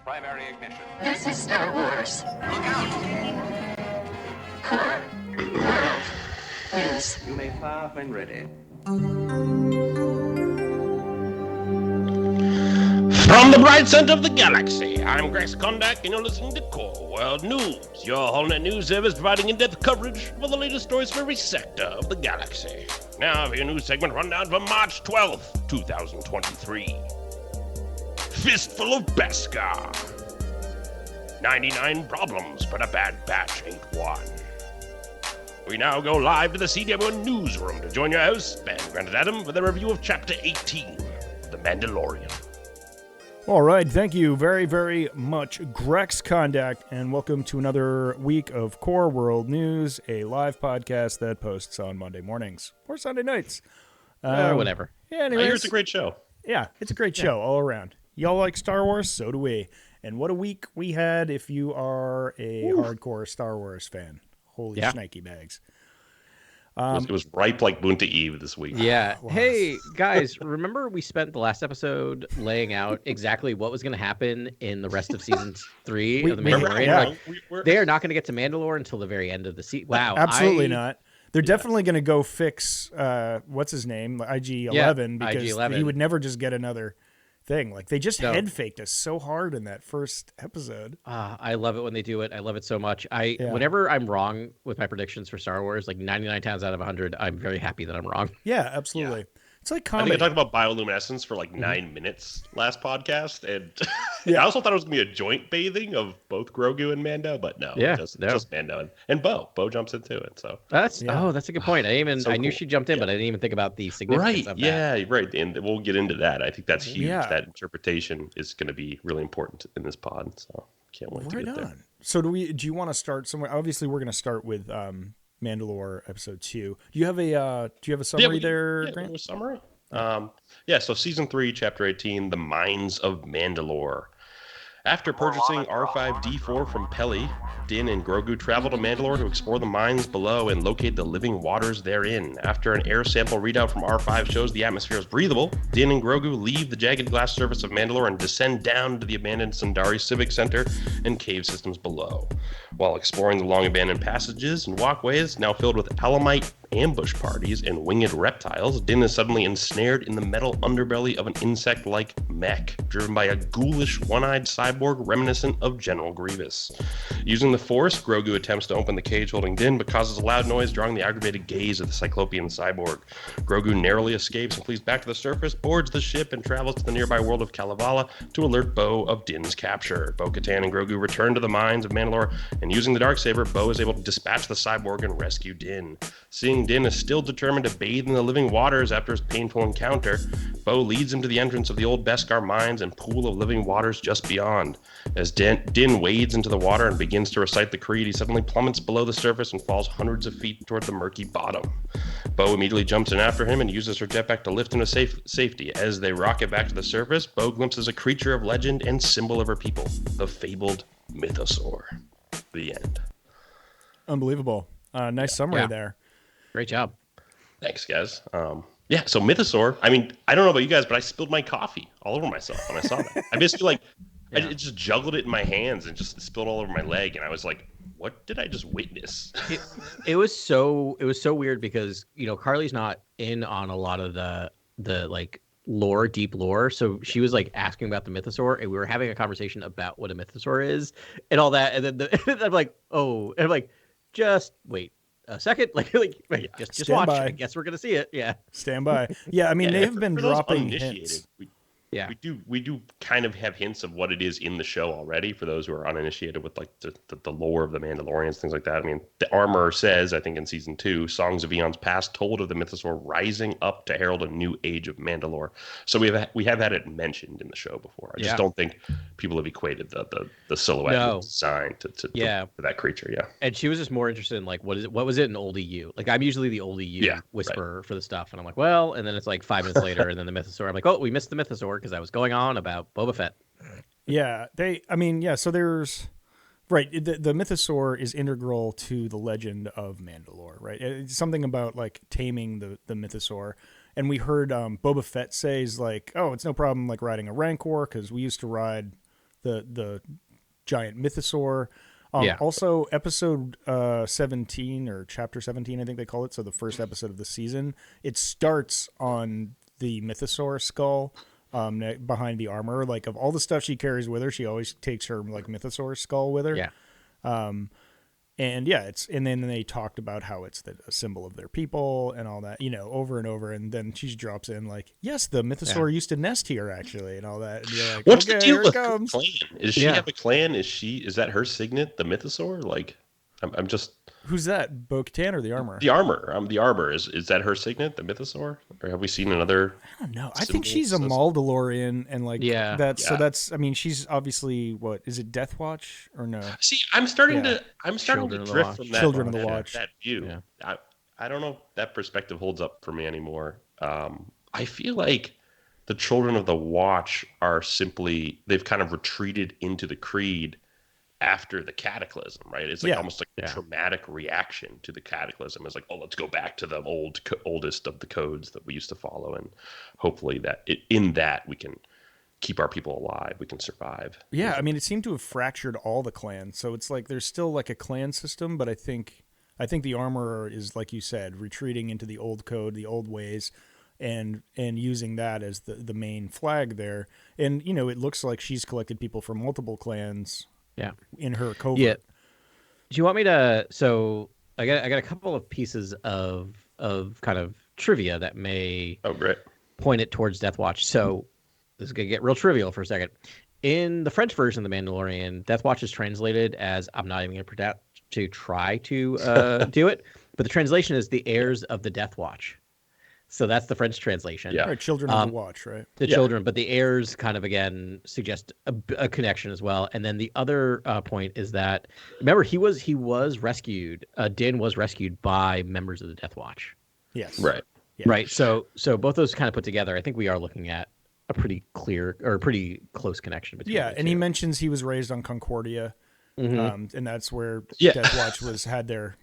primary ignition. This is Star Wars. Look out! Core World News. You may fire when ready. From the bright center of the galaxy, I'm Grex Kondak, and you're listening to Core World News, your whole-net news service providing in-depth coverage of the latest stories for every sector of the galaxy. Now for your news segment rundown for March 12th, 2023. Fistful of Beskar. 99 problems, but a bad batch ain't one. We now go live to the CW newsroom to join your host, Ben Granted Adam, for the review of Chapter 18 of The Mandalorian. All right, thank you very, very much, Grex Kondak, and welcome to another week of Core World News, a live podcast that posts on Monday mornings or Sunday nights. Whatever. Yeah, anyways, I hear it's a great show. Yeah, it's a great show all around. Y'all like Star Wars? So do we. And what a week we had if you are a hardcore Star Wars fan. Holy shnikey bags. It was ripe like Bunta Eve this week. Yeah. Hey, guys, remember we spent the last episode laying out exactly what was going to happen in the rest of Season 3 of The Mandalorian? They are not going to get to Mandalore until the very end of the season. Wow. Absolutely not. They're definitely going to go fix, what's his name, IG-11, because IG-11. he would never just get another thing. Like, they just head-faked us so hard in that first episode. I love it when they do it. I love it so much. Whenever I'm wrong with my predictions for Star Wars, like 99 times out of 100, I'm very happy that I'm wrong. Yeah, absolutely. Yeah. It's like I comedy. think I talked about bioluminescence for like 9 minutes last podcast, and I also thought it was going to be a joint bathing of both Grogu and Mando, but no, just Mando and Bo. Bo jumps into it, so that's a good point. I knew she jumped in, but I didn't even think about the significance of that. Yeah, right, and we'll get into that. I think that's huge. Yeah. That interpretation is going to be really important in this pod, so can't wait to get there. So do you want to start somewhere? Obviously, we're going to start with Mandalore episode 2. Do you have a summary there, Grant? A summary. So season 3, chapter 18, The Mines of Mandalore. After purchasing R5-D4 from Peli, Din and Grogu travel to Mandalore to explore the mines below and locate the living waters therein. After an air sample readout from R5 shows the atmosphere is breathable, Din and Grogu leave the jagged glass surface of Mandalore and descend down to the abandoned Sundari Civic Center and cave systems below. While exploring the long abandoned passages and walkways, now filled with Alamite ambush parties and winged reptiles, Din is suddenly ensnared in the metal underbelly of an insect-like mech, driven by a ghoulish, one-eyed cyborg reminiscent of General Grievous. Using the Force, Grogu attempts to open the cage holding Din, but causes a loud noise, drawing the aggravated gaze of the Cyclopean cyborg. Grogu narrowly escapes and flees back to the surface, boards the ship, and travels to the nearby world of Kalevala to alert Bo of Din's capture. Bo-Katan and Grogu return to the mines of Mandalore, and using the Darksaber, Bo is able to dispatch the cyborg and rescue Din. Seeing Din is still determined to bathe in the living waters after his painful encounter, Bo leads him to the entrance of the old Beskar mines and pool of living waters just beyond. As Din wades into the water and begins to recite the creed, he suddenly plummets below the surface and falls hundreds of feet toward the murky bottom. Bo immediately jumps in after him and uses her jetpack to lift him to safety. As they rocket back to the surface, Bo glimpses a creature of legend and symbol of her people, the fabled Mythosaur. The end. Unbelievable. Nice summary there. Great job. Thanks, guys. So Mythosaur, I mean, I don't know about you guys, but I spilled my coffee all over myself when I saw that. I basically I just juggled it in my hands and just spilled all over my leg, and I was like, what did I just witness? It was so weird because, Carly's not in on a lot of the like deep lore. So she was like asking about the Mythosaur, and we were having a conversation about what a Mythosaur is and all that. And then I'm like, oh, and I'm like, just wait a second, just watch. By. I guess we're gonna see it. Yeah, stand by. Yeah, I mean they have been dropping hints. We do kind of have hints of what it is in the show already for those who are uninitiated with like the lore of the Mandalorians, things like that. I mean, the armor says, I think in season 2, Songs of Eons Past told of the Mythosaur rising up to herald a new age of Mandalore. So we have had it mentioned in the show before. I just don't think people have equated the silhouette design to that creature. Yeah. And she was just more interested in like what was it in old EU? Like I'm usually the old EU whisperer for the stuff, and I'm like, well, and then it's like 5 minutes later, and then the Mythosaur. I'm like, oh, we missed the Mythosaur. Because I was going on about Boba Fett. Yeah, so there's... Right, the Mythosaur is integral to the legend of Mandalore, right? It's something about, like, taming the Mythosaur. And we heard Boba Fett say, like, oh, it's no problem, like, riding a Rancor, because we used to ride the giant mythosaur. Yeah. Also, episode 17 or chapter 17, I think they call it. So the first episode of the season, it starts on the mythosaur skull behind the armor. Like of all the stuff she carries with her, she always takes her like mythosaur skull with her. Yeah. And yeah, and then they talked about how it's a symbol of their people and all that, over and over. And then she drops in like, yes, the mythosaur used to nest here actually, and all that. And you're like, what's okay, the deal here with it her comes. clan? Does she have a clan? Is that her signet, the mythosaur? Like, I'm just. Who's that? Bo-Katan or the armor? The armor. The armor. Is that her signet, the mythosaur? Or have we seen another? I don't know. I think she's a Mandalorian, and like so that's. I mean, she's obviously what is it? Death Watch or no? See, I'm starting to Children drift from that. Children of the Watch. That view. Yeah. I don't know if that perspective holds up for me anymore. I feel like the Children of the Watch are simply they've kind of retreated into the creed after the cataclysm, right? It's like almost like a traumatic reaction to the cataclysm. It's like, oh, let's go back to the oldest of the codes that we used to follow, and hopefully in that we can keep our people alive. We can survive. Yeah, I mean, it seemed to have fractured all the clans, so it's like there's still like a clan system, but I think the armorer is, like you said, retreating into the old code, the old ways, and using that as the main flag there. And it looks like she's collected people from multiple clans. Yeah, in her covert. Yeah. Do you want me to? So I got a couple of pieces of kind of trivia that may point it towards Death Watch. So this is gonna get real trivial for a second. In the French version of The Mandalorian, Death Watch is translated as, I'm not even gonna try to do it, but the translation is the heirs of the Death Watch. So that's the French translation. Yeah, right, children of the Watch, right? The children, but the heirs kind of, again, suggest a connection as well. And then the other point is that, remember, he was rescued. Din was rescued by members of the Death Watch. Yes. Right. Yeah. Right. So both those kind of put together, I think we are looking at a pretty clear or a pretty close connection between the two. And he mentions he was raised on Concordia. Mm-hmm. And that's where Death Watch had their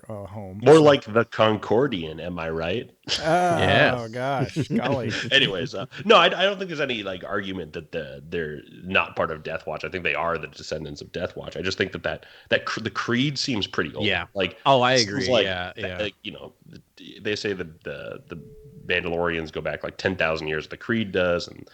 home. More like the Concordian, am I right? Oh gosh, golly. Anyways, no, I don't think there's any like argument that they're not part of Death Watch. I think they are the descendants of Death Watch. I just think that the creed seems pretty old. Yeah. Like, I agree. Like, yeah. Like, they say the Mandalorians go back like 10,000 years. The creed does, and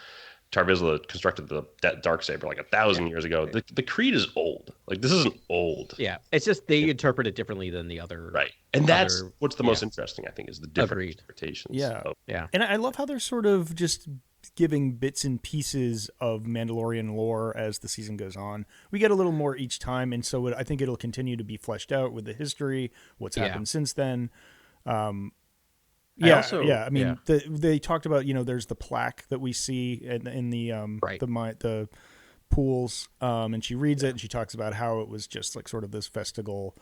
Tarvizsla constructed the Darksaber like 1,000 years ago. The creed is old. Like, this isn't old. Yeah, it's just they interpret it differently than the other. Right, and that's what's the most interesting, I think, is the different interpretations. Yeah, and I love how they're sort of just giving bits and pieces of Mandalorian lore as the season goes on. We get a little more each time, and so I think it'll continue to be fleshed out with the history, what's happened since then. I mean, they talked about, there's the plaque that we see in the pools, and she reads it and she talks about how it was just like sort of this festival,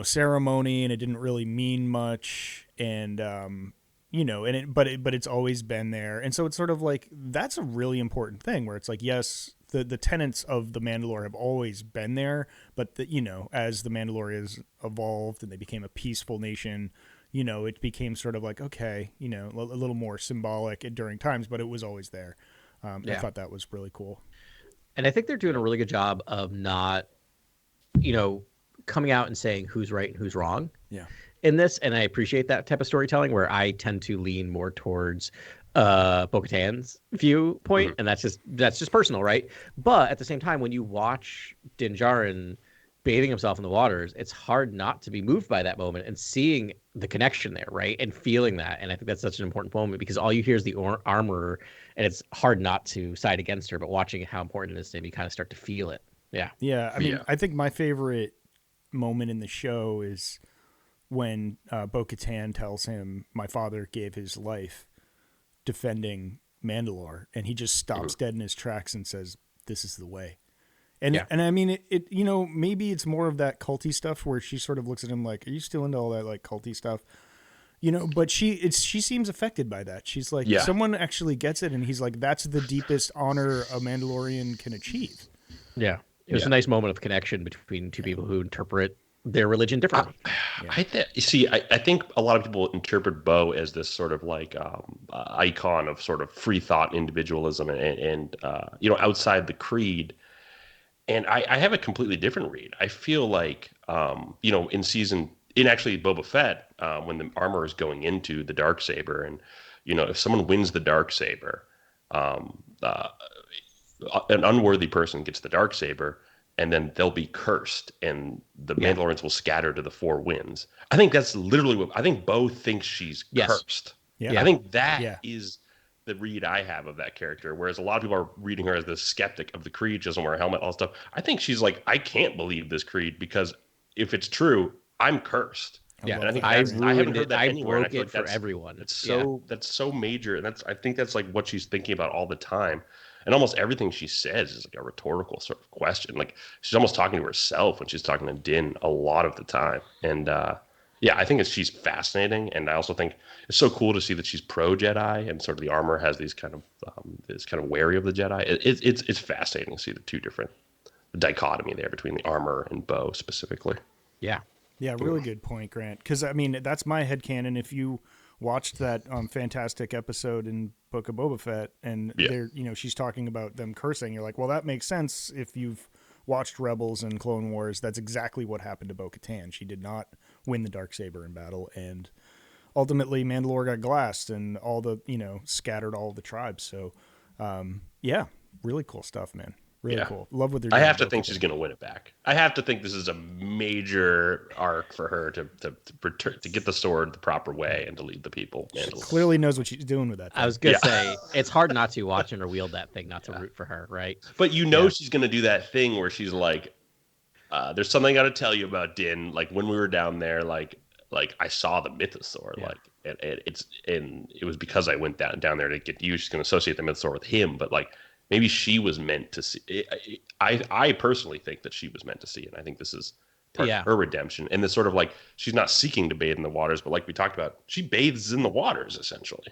ceremony, and it didn't really mean much, and but it's always been there, and so it's sort of like that's a really important thing where it's like, yes, the tenets of the Mandalore have always been there, but as the Mandalorians evolved and they became a peaceful nation. It became sort of like, okay, a little more symbolic during times, but it was always there. I thought that was really cool. And I think they're doing a really good job of not, coming out and saying who's right and who's wrong in this. And I appreciate that type of storytelling where I tend to lean more towards Bo-Katan's viewpoint. And that's just personal, right? But at the same time, when you watch Din Djarin bathing himself in the waters, it's hard not to be moved by that moment and seeing the connection there, right? And feeling that. And I think that's such an important moment because all you hear is the armorer, and it's hard not to side against her, but watching how important it is to him, you kind of start to feel it. Yeah. Yeah. I mean, I think my favorite moment in the show is when Bo-Katan tells him, my father gave his life defending Mandalore, and he just stops dead in his tracks and says, this is the way. And I mean, it maybe it's more of that culty stuff where she sort of looks at him like, are you still into all that like culty stuff? But she seems affected by that. She's like, someone actually gets it. And he's like, that's the deepest honor a Mandalorian can achieve. Yeah. It was a nice moment of connection between two people who interpret their religion differently. I think a lot of people interpret Bo as this sort of like icon of sort of free thought individualism and outside the creed. And I have a completely different read. I feel like in actually Boba Fett, when the armor is going into the Darksaber, and if someone wins the Darksaber, an unworthy person gets the Darksaber, and then they'll be cursed, and the Mandalorians will scatter to the four winds. I think that's literally what I think. Bo thinks she's cursed. Yeah. I think that is the read I have of that character. Whereas a lot of people are reading her as the skeptic of the creed. She doesn't wear a helmet, all that stuff. I think she's like, I can't believe this creed because if it's true, I'm cursed. Yeah, and I think I haven't heard that I anywhere. broke it for everyone. That's so major, and I think that's like what she's thinking about all the time. And almost everything she says is like a rhetorical sort of question. Like she's almost talking to herself when she's talking to Din a lot of the time. And I think she's fascinating. And I also think it's so cool to see that she's pro Jedi, and sort of the armor has these kind of wary of the Jedi. It's fascinating to see the dichotomy there between the armor and Bo specifically. Yeah. Yeah, really good point, Grant. Because, I mean, that's my headcanon. If you watched that fantastic episode in Book of Boba Fett, and she's talking about them cursing, you're like, well, that makes sense if you've watched Rebels and Clone Wars. That's exactly what happened to Bo-Katan. She did not win the Darksaber in battle, and ultimately Mandalore got glassed and scattered all the tribes. So, really cool stuff, man. Really cool. Love what they're doing. I have to think she's going to win it back. I have to think this is a major arc for her to return, to get the sword the proper way and to lead the people. She clearly knows what she's doing with that thing. I was going to say, it's hard not to watching her wield that thing, not to root for her, right? But she's going to do that thing where she's like, there's something I got to tell you about Din. Like when we were down there, like I saw the mythosaur, and it was because I went down there to get you. She's going to associate the mythosaur with him, but like, maybe she was meant to see. I personally think that she was meant to see it. I think this is part of her redemption. And it's sort of like she's not seeking to bathe in the waters, but like we talked about, she bathes in the waters essentially.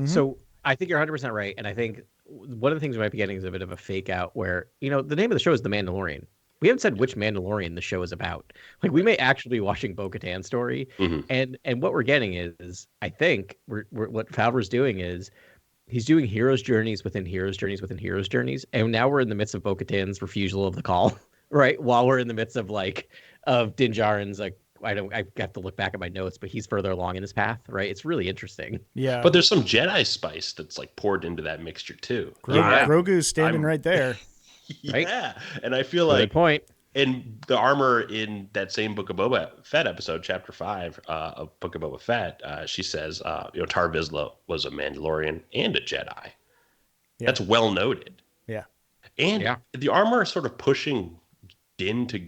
So I think you're 100% right. And I think one of the things we might be getting is a bit of a fake out where, the name of the show is The Mandalorian. We haven't said which Mandalorian the show is about. Like we may actually be watching Bo-Katan's story. And what we're getting is, I think what Favreau's doing is, he's doing hero's journeys within hero's journeys within hero's journeys, and now we're in the midst of Bo-Katan's refusal of the call, right? While we're in the midst of Din Djarin's I have to look back at my notes, but he's further along in his path, right? It's really interesting. Yeah, but there's some Jedi spice that's like poured into that mixture too. Grogu's standing right there. Right? Yeah, and I feel Good point. And the armor in that same Book of Boba Fett episode, Chapter 5 of Book of Boba Fett, she says, Tar Vizsla was a Mandalorian and a Jedi. Yeah. That's well noted. Yeah. And the armor is sort of pushing Din to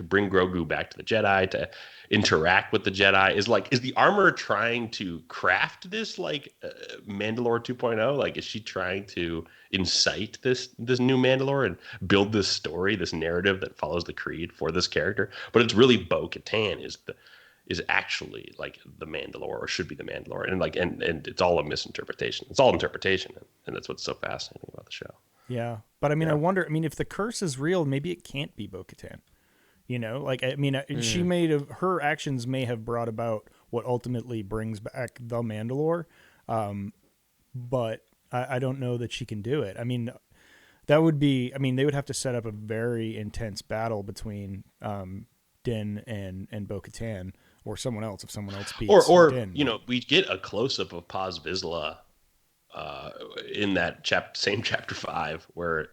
bring Grogu back to the Jedi, to interact with the Jedi. Is the armor trying to craft this Mandalore 2.0? Like, is she trying to incite this new Mandalore and build this story, this narrative that follows the creed for this character? But it's really Bo-Katan is actually like the Mandalore, or should be the Mandalore, and it's all a misinterpretation. It's all interpretation, and that's what's so fascinating about the show. Yeah, but I mean, I wonder. I mean, if the curse is real, maybe it can't be Bo-Katan. She her actions may have brought about what ultimately brings back the Mandalore, but I don't know that she can do it. I mean, that would be. I mean, they would have to set up a very intense battle between Din and Bo-Katan, or someone else if someone else beats Din. We get a close up of Paz Vizsla. In that same chapter 5 where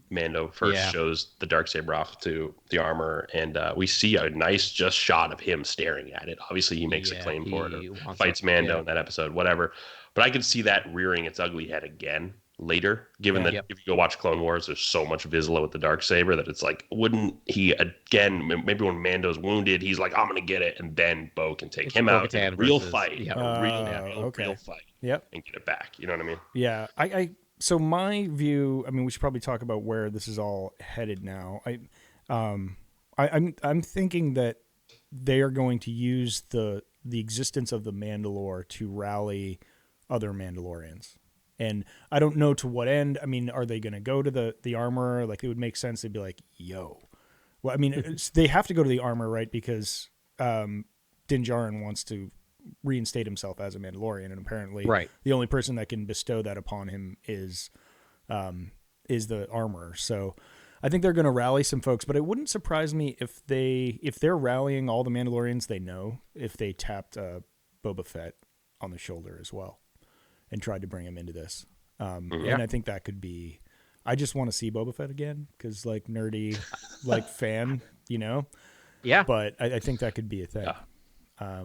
Mando first shows the Darksaber off to the armor, and we see a nice just shot of him staring at it. Obviously he makes a claim for it, or fights Mando in that episode, whatever. But I could see that rearing its ugly head again later, given that if you go watch Clone Wars, there's so much Vizsla with the Darksaber that it's like, wouldn't he again, maybe when Mando's wounded, he's like, I'm gonna get it, and then Bo can take him out in a real fight. Real fight. Yep. And get it back. You know what I mean? Yeah. So my view, I mean, we should probably talk about where this is all headed now. I'm thinking that they are going to use the existence of the Mandalore to rally other Mandalorians. And I don't know to what end. I mean, are they going to go to the armor? Like, it would make sense. They'd be like, yo, Well, I mean, they have to go to the armor, right? Because Din Djarin wants to reinstate himself as a Mandalorian, and apparently the only person that can bestow that upon him is the armorer. So I think they're going to rally some folks, but it wouldn't surprise me if they're rallying all the Mandalorians they know, if they tapped Boba Fett on the shoulder as well and tried to bring him into this. And I think that could be. I just want to see Boba Fett again because, like, nerdy, like, fan, you know. Yeah. But I think that could be a thing. Yeah.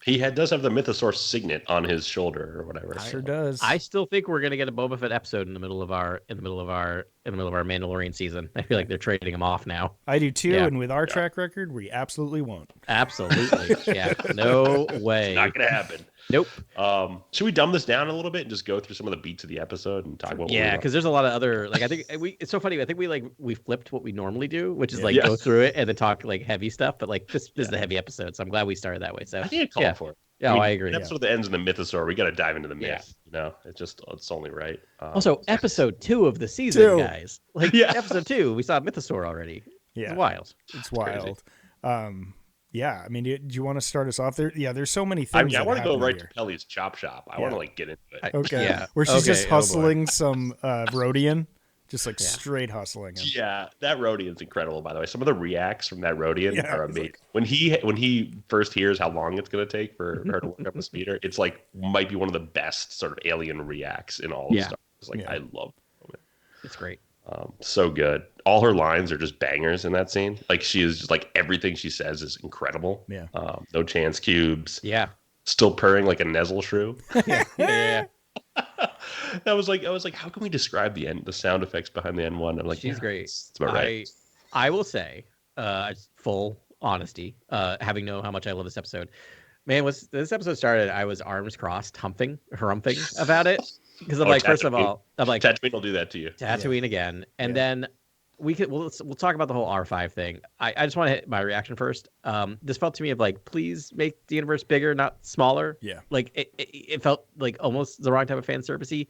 He does have the mythosaur signet on his shoulder or whatever. Sure does. I still think we're gonna get a Boba Fett episode in the middle of our Mandalorian season. I feel like they're trading him off now. I do too, and with our track record, we absolutely won't. Absolutely, yeah, no way. It's not gonna happen. Nope. Should we dumb this down a little bit and just go through some of the beats of the episode and talk about? Yeah, because there's a lot of other I think it's so funny. I think we flipped what we normally do, which is go through it and then talk like heavy stuff. But like this is the heavy episode, so I'm glad we started that way. So I think it called for it. Yeah, I agree. That's what ends in the mythosaur. We got to dive into the myth. You know, it's only right. Also, episode 2 of the season, guys. Like episode 2, we saw mythosaur already. Yeah, it's wild. It's wild. Yeah, I mean, do you want to start us off there? Yeah, there's so many things. I want to go right here. to Pelly's chop shop. I want to get into it. Okay. Where she's just hustling some Rodian, just like straight hustling him. Yeah, that Rodian's incredible. By the way, some of the reacts from that Rodian are amazing. When he first hears how long it's going to take for her to look up the speeder, it's like might be one of the best sort of alien reacts in all of Star Wars. Like I love it. It's great. So good. All her lines are just bangers in that scene. Like she is just like everything she says is incredible. Yeah. No chance cubes. Yeah. Still purring like a Nezzle shrew. Yeah. I was like, how can we describe the sound effects behind the N1? I'm like, she's great. It's about right. I will say, full honesty, having known how much I love this episode, man, when this episode started, I was arms crossed, harumphing about it. Because I'm like, first of all, I'm like, Tatooine will do that to you. Tatooine again, and then we'll talk about the whole R5 thing. I just want to hit my reaction first. This felt to me of like, please make the universe bigger, not smaller. Yeah, like it felt like almost the wrong type of fan servicey,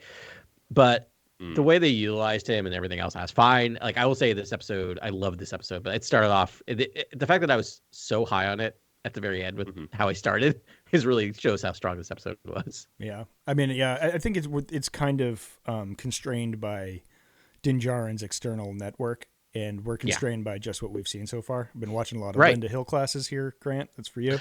but the way they utilized him and everything else, I was fine. Like I will say, this episode, I loved this episode, but it started off the fact that I was so high on it at the very end with how I started is really shows how strong this episode was. Yeah, I mean, I think it's kind of constrained by Din Djarin's external network, and we're constrained by just what we've seen so far. I've been watching a lot of Linda Hill classes here, Grant. That's for you.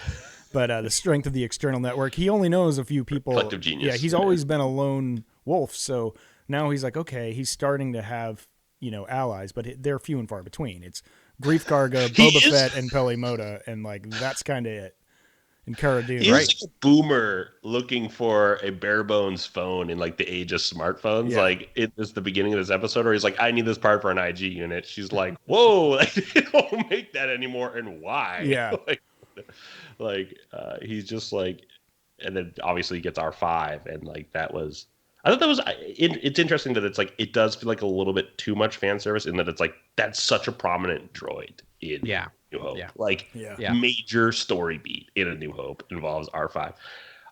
But the strength of the external network, he only knows a few people. Collective genius. Yeah, he's always been a lone wolf, so now he's like, okay, he's starting to have allies, but they're few and far between. It's Grief Karga, Boba Fett, and Peli Motto, and like that's kind of it. And Cara Dune, he's like a boomer looking for a bare bones phone in like the age of smartphones. Yeah. Like it is the beginning of this episode where he's like, I need this part for an IG unit. She's like, whoa, like, they don't make that anymore, and why? Yeah, he's just like, and then obviously he gets R5, and like that was. I thought that was. It's interesting that it's like it does feel like a little bit too much fan service in that it's like that's such a prominent droid in New Hope. Yeah. Like major story beat in A New Hope involves R5.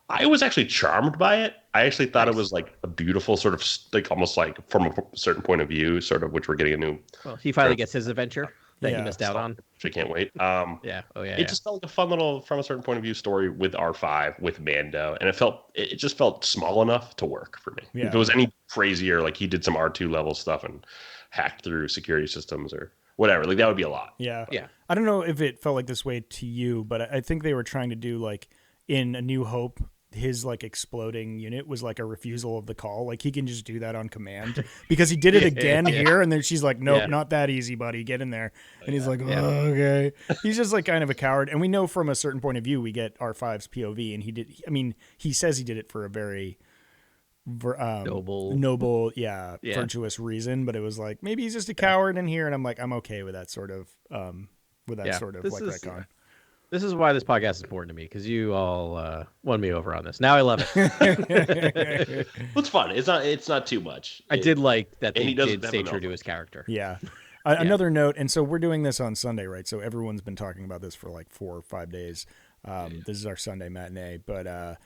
I was actually charmed by it. I actually thought it was like a beautiful sort of like almost like from a certain point of view, sort of which we're getting a new. Well, he finally gets his adventure that he missed out on. Which I can't wait. It just felt like a fun little, from a certain point of view, story with R5 with Mando, and it just felt small enough to work for me. Yeah. If it was any crazier, like he did some R2 level stuff and hacked through security systems or whatever, like that would be a lot. Yeah. I don't know if it felt like this way to you, but I think they were trying to do like in A New Hope, his like exploding unit was like a refusal of the call. Like he can just do that on command because he did it again here. And then she's like, nope, not that easy, buddy. Get in there. And he's like, okay. He's just like kind of a coward. And we know from a certain point of view, we get R5's POV, and he says he did it for a very noble, virtuous reason. But it was like, maybe he's just a coward in here. And I'm like, I'm okay with that sort of, retcon. This is why this podcast is important to me, because you all won me over on this. Now I love it. Well, it's fun. It's not too much. I did like that they did stay true to his character. Yeah. Another note, and so we're doing this on Sunday, right? So everyone's been talking about this for like 4 or 5 days. This is our Sunday matinee, but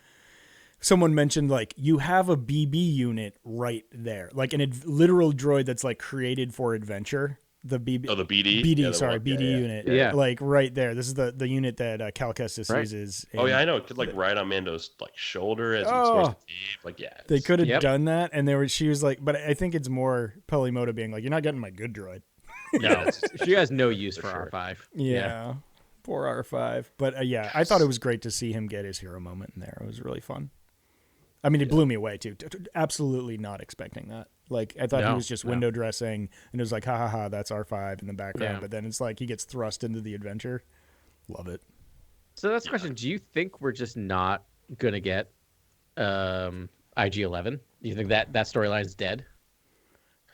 someone mentioned like you have a BB unit right there, like a literal droid that's like created for adventure. the BB. Oh, the BD. BD, Yeah, sorry, one- BD yeah, unit. Yeah. Like right there. This is the unit that Cal Kestis Right. uses. Oh yeah, and I know. It could like ride on Mando's like shoulder as he Oh. explores the cave. Like yeah, They it's- could have Yep. done that, and she was like, but I think it's more Pelimoto being like, "You're not getting my good droid." No, she has no use for sure. R5. Yeah, poor R5. But yeah, I thought it was great to see him get his hero moment in there. It was really fun. I mean, it blew me away too. Absolutely not expecting that. Like I thought he No, was just no. window dressing, and it was like, ha ha ha, that's R5 in the background. Yeah. But then it's like he gets thrust into the adventure. Love it. So that's the question. Do you think we're just not gonna get IG-11? Do you think that storyline's dead?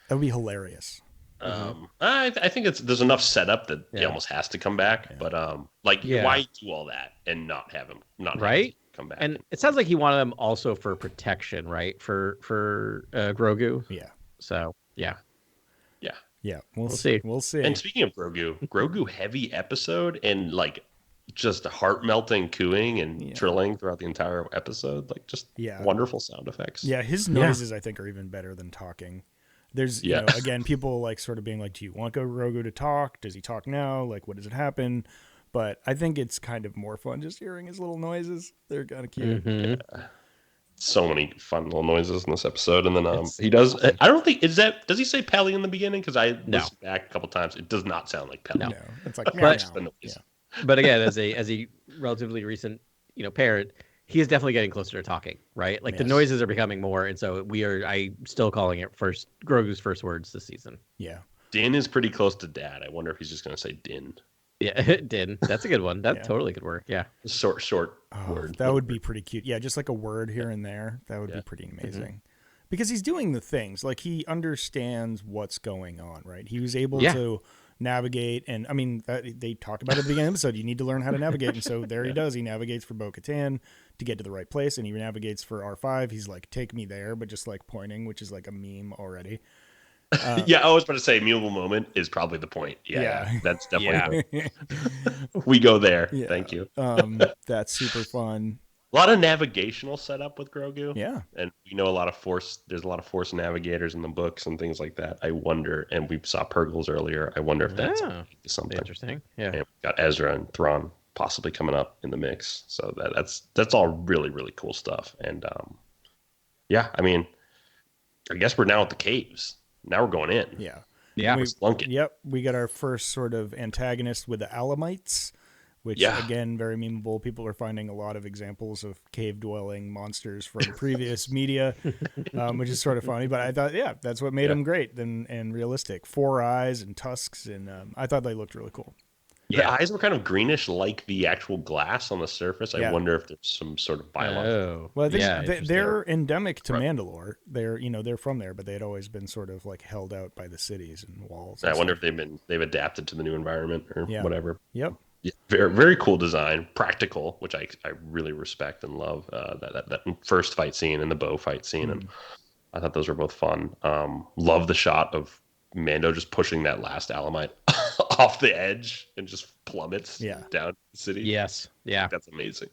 That would be hilarious. I think there's enough setup that he Yeah. almost has to come back. But Yeah. why do all that and not have him Right? come back? And it sounds like he wanted them also for protection, right? For Grogu. Yeah. So yeah. Yeah. We'll see. We'll see. And speaking of Grogu heavy episode and like just heart melting cooing and trilling throughout the entire episode, like just wonderful sound effects. Yeah, his noises I think are even better than talking. There's you know, again, people like sort of being like, do you want Grogu to talk? Does he talk now? Like, what does it happen? But I think it's kind of more fun just hearing his little noises. They're kind of cute. Mm-hmm. So many fun little noises in this episode, and then he does. I don't think does he say Pelly in the beginning? Because I listened back a couple times. It does not sound like Pelly. No. No, it's like But again, as a relatively recent parent, he is definitely getting closer to talking, right? Like the noises are becoming more, and so I'm still calling it Grogu's first words this season. Yeah. Din is pretty close to Dad. I wonder if he's just going to say Din. Yeah, Din. That's a good one. That totally could work. Yeah. Short word. That would be pretty cute. Yeah, just like a word here and there. That would be pretty amazing. Because he's doing the things. Like he understands what's going on, right? He was able to navigate, and I mean they talked about it at the beginning of the episode. You need to learn how to navigate, and so there he does. He navigates for Bo-Katan to get to the right place, and he navigates for R5. He's like, take me there, but just like pointing, which is like a meme already. Yeah, I was about to say mutable moment is probably the point. Yeah. That's definitely we go there. Yeah. Thank you. That's super fun. A lot of navigational setup with Grogu. Yeah. And we know there's a lot of force navigators in the books and things like that. I wonder, and we saw Purgles earlier, I wonder if that's something interesting. Yeah. And we've got Ezra and Thrawn possibly coming up in the mix. So that's all really, really cool stuff. And I mean, I guess we're now at the caves. Now we're going in. Yeah. Yeah. Yep. We got our first sort of antagonist with the Alamites, which again, very memeable. People are finding a lot of examples of cave dwelling monsters from previous media, which is sort of funny. But I thought, that's what made them great and realistic. 4 eyes and tusks. And I thought they looked really cool. The eyes were kind of greenish, like the actual glass on the surface. I wonder if there's some sort of biological. Well, they're endemic to Mandalore. They're from there, but they had always been sort of like held out by the cities and walls. I wonder if they've adapted to the new environment or whatever. Yep. Yeah, very, very cool design, practical, which I really respect and love. That first fight scene and the bow fight scene, and I thought those were both fun. Love the shot of Mando just pushing that last Alamite off the edge and just plummets down the city. Yes. Yeah. That's amazing.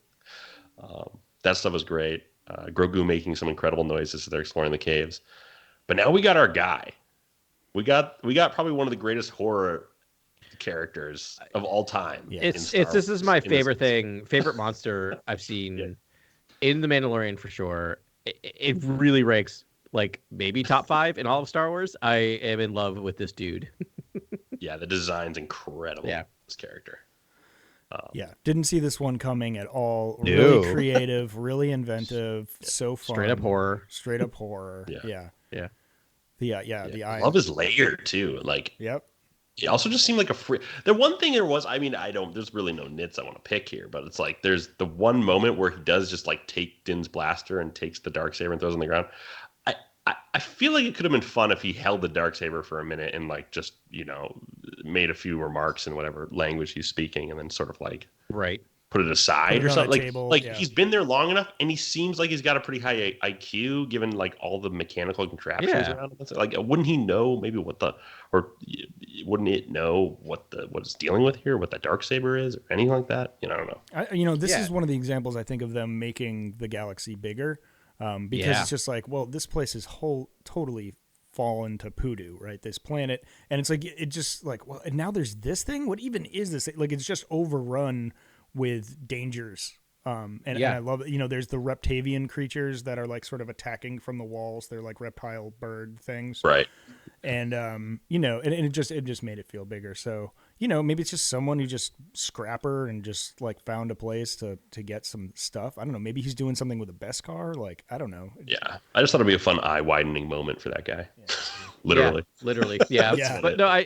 That stuff was great. Grogu making some incredible noises as they're exploring the caves. But now we got our guy. We got probably one of the greatest horror characters of all time. Yeah. This is my favorite monster I've seen in The Mandalorian for sure. It really ranks like maybe top 5 in all of Star Wars. I am in love with this dude. Yeah, the design's incredible. Yeah. This character. Didn't see this one coming at all. Really creative, really inventive, so fun. Straight up horror. Yeah. The eye. I love his layer too. Like, he also just seemed like a free. The one thing there was, I mean, there's really no nits I want to pick here, but it's like there's the one moment where he does just like take Din's blaster and takes the Darksaber and throws it on the ground. I feel like it could have been fun if he held the Darksaber for a minute and like just, made a few remarks in whatever language he's speaking and then sort of like put it aside or something. He's been there long enough and he seems like he's got a pretty high IQ given like all the mechanical contraptions around him. Like, wouldn't he know maybe wouldn't it know what it's dealing with here, what that Darksaber is or anything like that? I don't know. This is one of the examples I think of them making the galaxy bigger. Because it's just like, well, this place is totally fallen to Pudu, right? This planet, and it's like it just like, well, and now there's this thing. What even is this? Like it's just overrun with dangers. And I love it. You know, there's the reptavian creatures that are like sort of attacking from the walls. They're like reptile bird things, Right. And you know, and it just made it feel bigger. So, you know, maybe it's just someone who just scrapper and just like found a place to get some stuff. I don't know. Maybe he's doing something with a Beskar. Like, I don't know. Yeah. I just thought it'd be a fun eye-widening moment for that guy. Yeah. Literally. Yeah, literally. Yeah. Yeah. But no,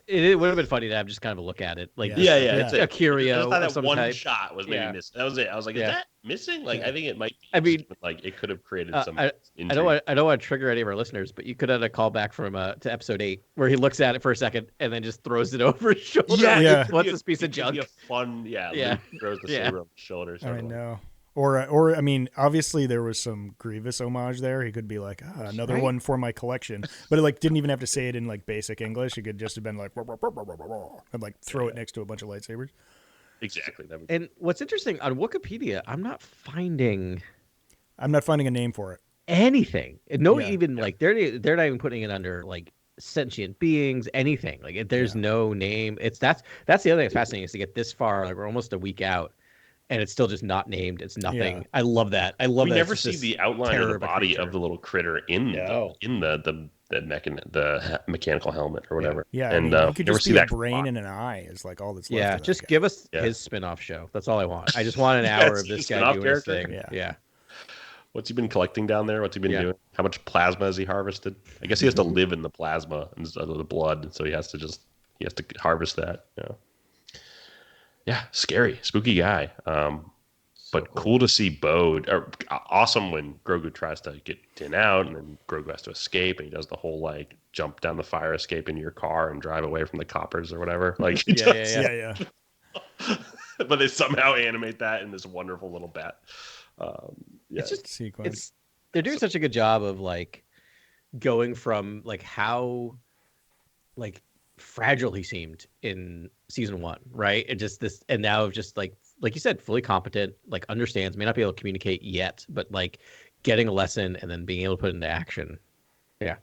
it would have been funny to have just kind of a look at it. Like, Yeah. It's a curio. I just thought of some that one type. shot was maybe missing. That was it. I was like, is that missing? Like, I think it might be. I mean, like it could have created some. I don't want to trigger any of our listeners, but you could have a callback from to episode 8 where he looks at it for a second and then just throws it over his shoulder. Yeah. What's this piece of junk? A fun, Luke throws the saber on his shoulder. I know. Or I mean, obviously there was some Grievous homage there. He could be like, another one for my collection, but it like didn't even have to say it in like basic English. It could just have been like, and like throw it next to a bunch of lightsabers. Exactly. And what's interesting on Wikipedia, I'm not finding a name for it. Anything. Like they're not even putting it under like sentient beings, anything. Like there's no name. That's the other thing that's fascinating is to get this far. Like we're almost a week out. And it's still just not named. It's nothing. Yeah. I love that. We never see the outline of the body of the little critter in the mechanical helmet or whatever. Yeah, and it could just be a brain and an eye is like all that's left. Yeah, just give us his spin-off show. That's all I want. I just want an hour of this guy doing his thing. Yeah. What's he been collecting down there? What's he been doing? How much plasma has he harvested? I guess he has to live in the plasma instead of the blood, so he has to harvest that. Yeah. Yeah, scary, spooky guy. But cool to see Bo. Awesome when Grogu tries to get Din out, and then Grogu has to escape, and he does the whole like jump down the fire escape into your car and drive away from the coppers or whatever. Like, yeah. But they somehow animate that in this wonderful little bat. It's just sequence. They're doing such a good job of like going from like how like fragile he seemed in season 1, right? And just this, and now just like you said, fully competent, like understands, may not be able to communicate yet, but like getting a lesson and then being able to put it into action. Yeah,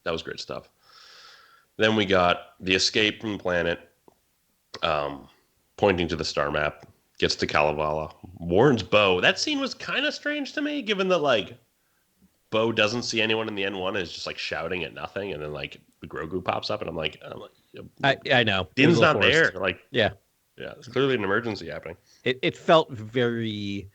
that was great stuff. Then we got the escape from the planet, pointing to the star map, gets to Kalevala, warns Bo. That scene was kind of strange to me, given that like Bo doesn't see anyone in the N1 and is just like shouting at nothing, and then like the Grogu pops up, and I'm like I know Din's not there. Like yeah, it's clearly an emergency happening. It felt very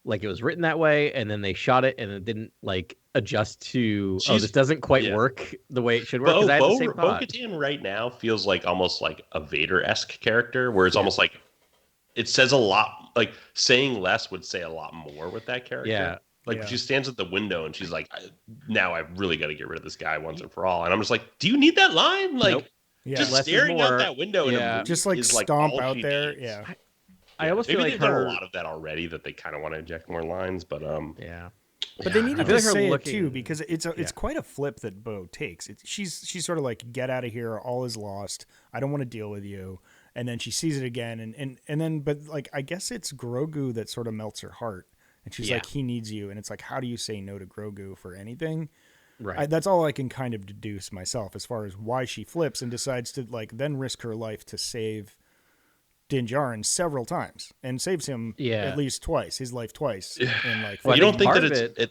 like it was written that way, and then they shot it, and it didn't like adjust to this doesn't quite work the way it should work. Because I had the same thought. Bo-Katan right now feels like almost like a Vader-esque character, where it's almost like it says a lot. Like saying less would say a lot more with that character. Yeah. Like she stands at the window and she's like, now I've really got to get rid of this guy once and for all. And I'm just like, do you need that line? Like, just staring out that window just like stomp out there. Needs. Yeah. I almost feel like they've done a lot of that already, that they kind of want to inject more lines, but But they needed to say it too, because it's quite a flip that Bo takes. She's sort of like, get out of here, all is lost. I don't want to deal with you. And then she sees it again, and then but like I guess it's Grogu that sort of melts her heart. And she's like, he needs you. And it's like, how do you say no to Grogu for anything? Right. That's all I can kind of deduce myself as far as why she flips and decides to like then risk her life to save Din Djarin several times and saves him at least twice, his life twice. In like, you don't think that it?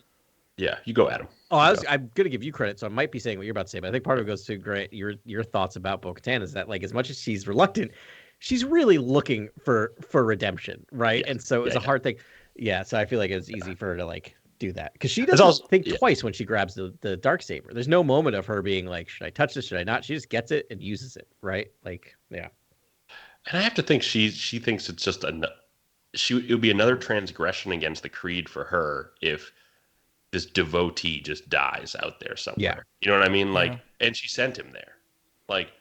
Yeah, you go, Adam. I'm going to give you credit, so I might be saying what you're about to say, but I think part of it goes to Grant, your thoughts about Bo-Katan is that like as much as she's reluctant, she's really looking for redemption, right? And so it's a hard thing. Yeah, so I feel like it's easy for her to like do that because she doesn't think twice when she grabs the Darksaber. There's no moment of her being like, should I touch this? Should I not? She just gets it and uses it, right? Like, yeah. And I have to think she thinks it's just it would be another transgression against the creed for her if this devotee just dies out there somewhere. Yeah. You know what I mean? Like, and she sent him there. Like,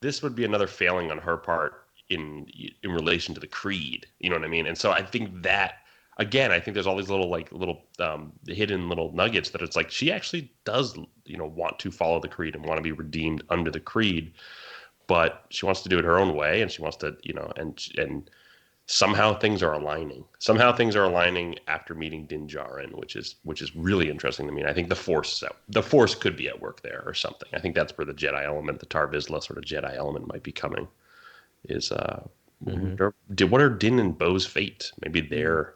this would be another failing on her part in relation to the creed. You know what I mean? And so I think that. Again, I think there's all these little hidden little nuggets that it's like she actually does, want to follow the creed and want to be redeemed under the creed, but she wants to do it her own way, and she wants to, and somehow things are aligning. Somehow things are aligning after meeting Din Djarin, which is really interesting to me. And I think the Force could be at work there or something. I think that's where the Jedi element, the Tar Vizsla sort of Jedi element, might be coming. What are Din and Bo's fate? Maybe they're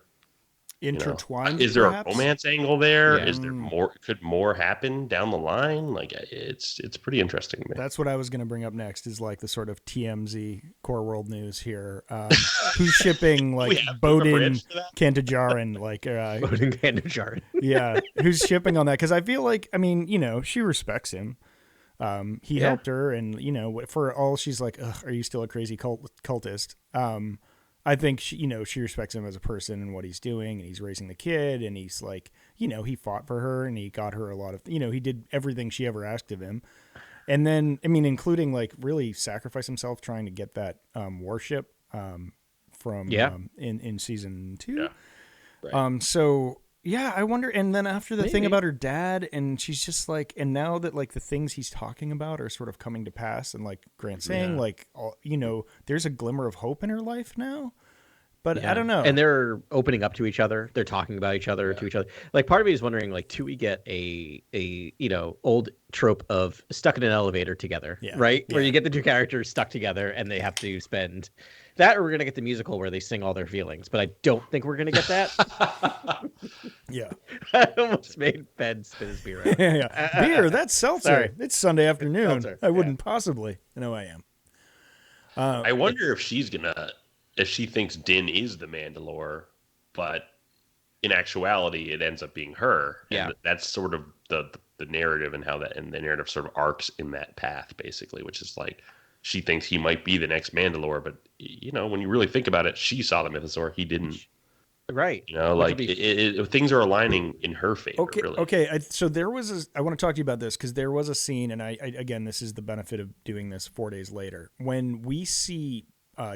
intertwined. Is there perhaps? a romance angle there? Yeah. Is there more? Could more happen down the line? Like it's pretty interesting to me. That's what I was going to bring up next. Is like the sort of TMZ core world news here. Who's shipping like Bowden Kantajarin? Like Bowden Kantajarin. Yeah, who's shipping on that? Because I feel like, I mean, she respects him. He helped her, and for all she's like, ugh, are you still a crazy cultist? I think she respects him as a person and what he's doing, and he's raising the kid, and he's like, he fought for her, and he got her a lot of, he did everything she ever asked of him, and then including like really sacrifice himself trying to get that warship from in season 2. Yeah. Right. So. Yeah, I wonder. And then after the thing about her dad, and she's just like, and now that like the things he's talking about are sort of coming to pass, and like Grant saying, like, there's a glimmer of hope in her life now. But I don't know. And they're opening up to each other. They're talking about each other to each other. Like part of me is wondering, like, do we get a old trope of stuck in an elevator together, right? Yeah. Where you get the two characters stuck together and they have to spend that, or we're gonna get the musical where they sing all their feelings. But I don't think we're gonna get that. Yeah, I almost made Ben spit his beer out. Beer, that's seltzer. Sorry. It's Sunday afternoon. Seltzer. I wouldn't possibly. No, I am. I wonder if she thinks Din is the Mandalore, but in actuality, it ends up being her. Yeah, and that's sort of the narrative and how that, and the narrative sort of arcs in that path, basically, which is like she thinks he might be the next Mandalore, but when you really think about it, she saw the Mythosaur, he didn't. Right. Things are aligning in her favor. Okay. Really. Okay. So there was I want to talk to you about this because there was a scene, and I again, this is the benefit of doing this 4 days later, when we see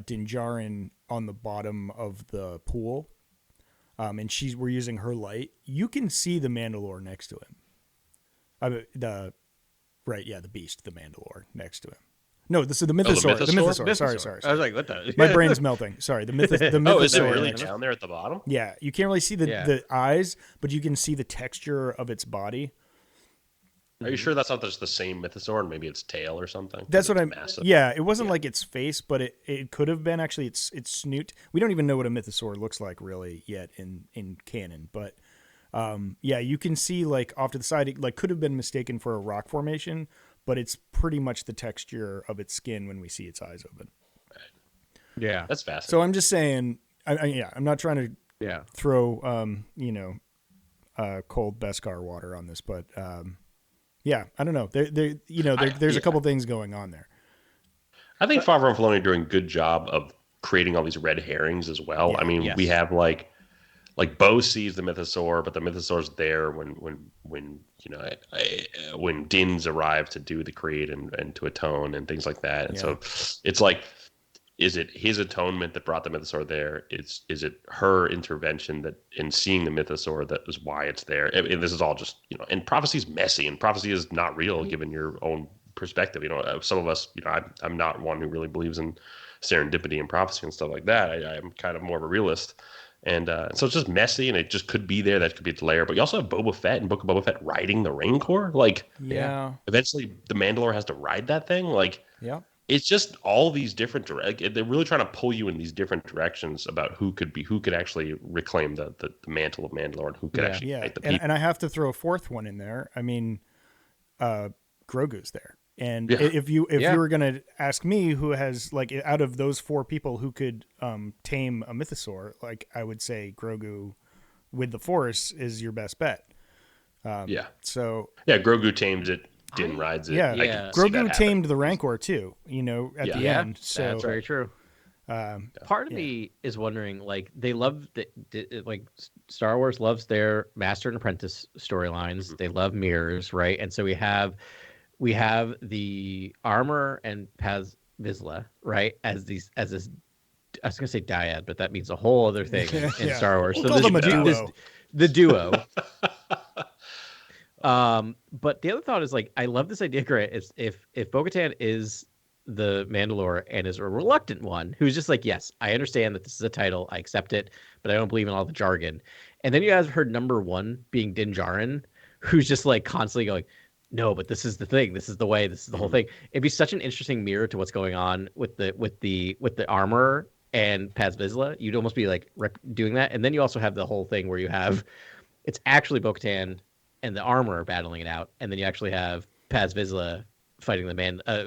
Din Djarin on the bottom of the pool, and we're using her light. You can see the Mandalore next to him. The beast, the Mandalore next to him. No, this is the Mythosaur. The Mythosaur. Sorry. I was like, what the? My brain's melting. Sorry, the Mythosaur. Oh, is it really down there at the bottom? Yeah, you can't really see the eyes, but you can see the texture of its body. Are you sure that's not just the same Mythosaur and maybe its tail or something? That's what I'm. Massive. Yeah, it wasn't like its face, but it could have been actually its snoot. We don't even know what a Mythosaur looks like really yet in canon, but you can see like off to the side, it like could have been mistaken for a rock formation, but it's pretty much the texture of its skin when we see its eyes open. Yeah, that's fascinating. So I'm just saying, I'm not trying to throw cold Beskar water on this, but I don't know. There's a couple things going on there. I think Favreau and Filoni are doing a good job of creating all these red herrings as well. Yeah, I mean, we have like Bo sees the Mythosaur, but the Mythosaur's there when Din's arrived to do the creed and to atone and things like that. And so it's like, is it his atonement that brought the Mythosaur there? Is it her intervention that in seeing the Mythosaur that is why it's there? And this is all just, and prophecy's messy, and prophecy is not real given your own perspective. Some of us, I'm not one who really believes in serendipity and prophecy and stuff like that. I'm kind of more of a realist. And so it's just messy, and it just could be there. That could be its layer. But you also have Boba Fett and Book of Boba Fett riding the Rancor. Eventually the Mandalore has to ride that thing. It's just all these different they're really trying to pull you in these different directions about who could actually reclaim the mantle of Mandalore and who could actually fight the people. And I have to throw a fourth one in there. I mean, Grogu's there. And if you were going to ask me who has, like, out of those 4 people who could tame a Mythosaur, like, I would say Grogu with the Force is your best bet. So Grogu tames it. Din rides it. Grogu tamed the Rancor too, at the end. So that's very true. Part of me is wondering, like, they love like Star Wars loves their master and apprentice storylines. Mm-hmm. They love mirrors, right? And so we have the armor and Paz Vizsla, right? As this, I was gonna say dyad, but that means a whole other thing in Star Wars. We'll call them a duo. The duo. But the other thought is, like, I love this idea, Grant. If Bo-Katan is the Mandalore and is a reluctant one who's just like, yes, I understand that this is a title, I accept it, but I don't believe in all the jargon. And then you guys heard number one being Din Djarin, who's just like constantly going, no, but this is the thing, this is the way, this is the whole thing. It'd be such an interesting mirror to what's going on with the armor and Paz Vizsla. You'd almost be like doing that, and then you also have the whole thing where you have it's actually Bo-Katan and the armor battling it out, and then you actually have Paz Vizsla fighting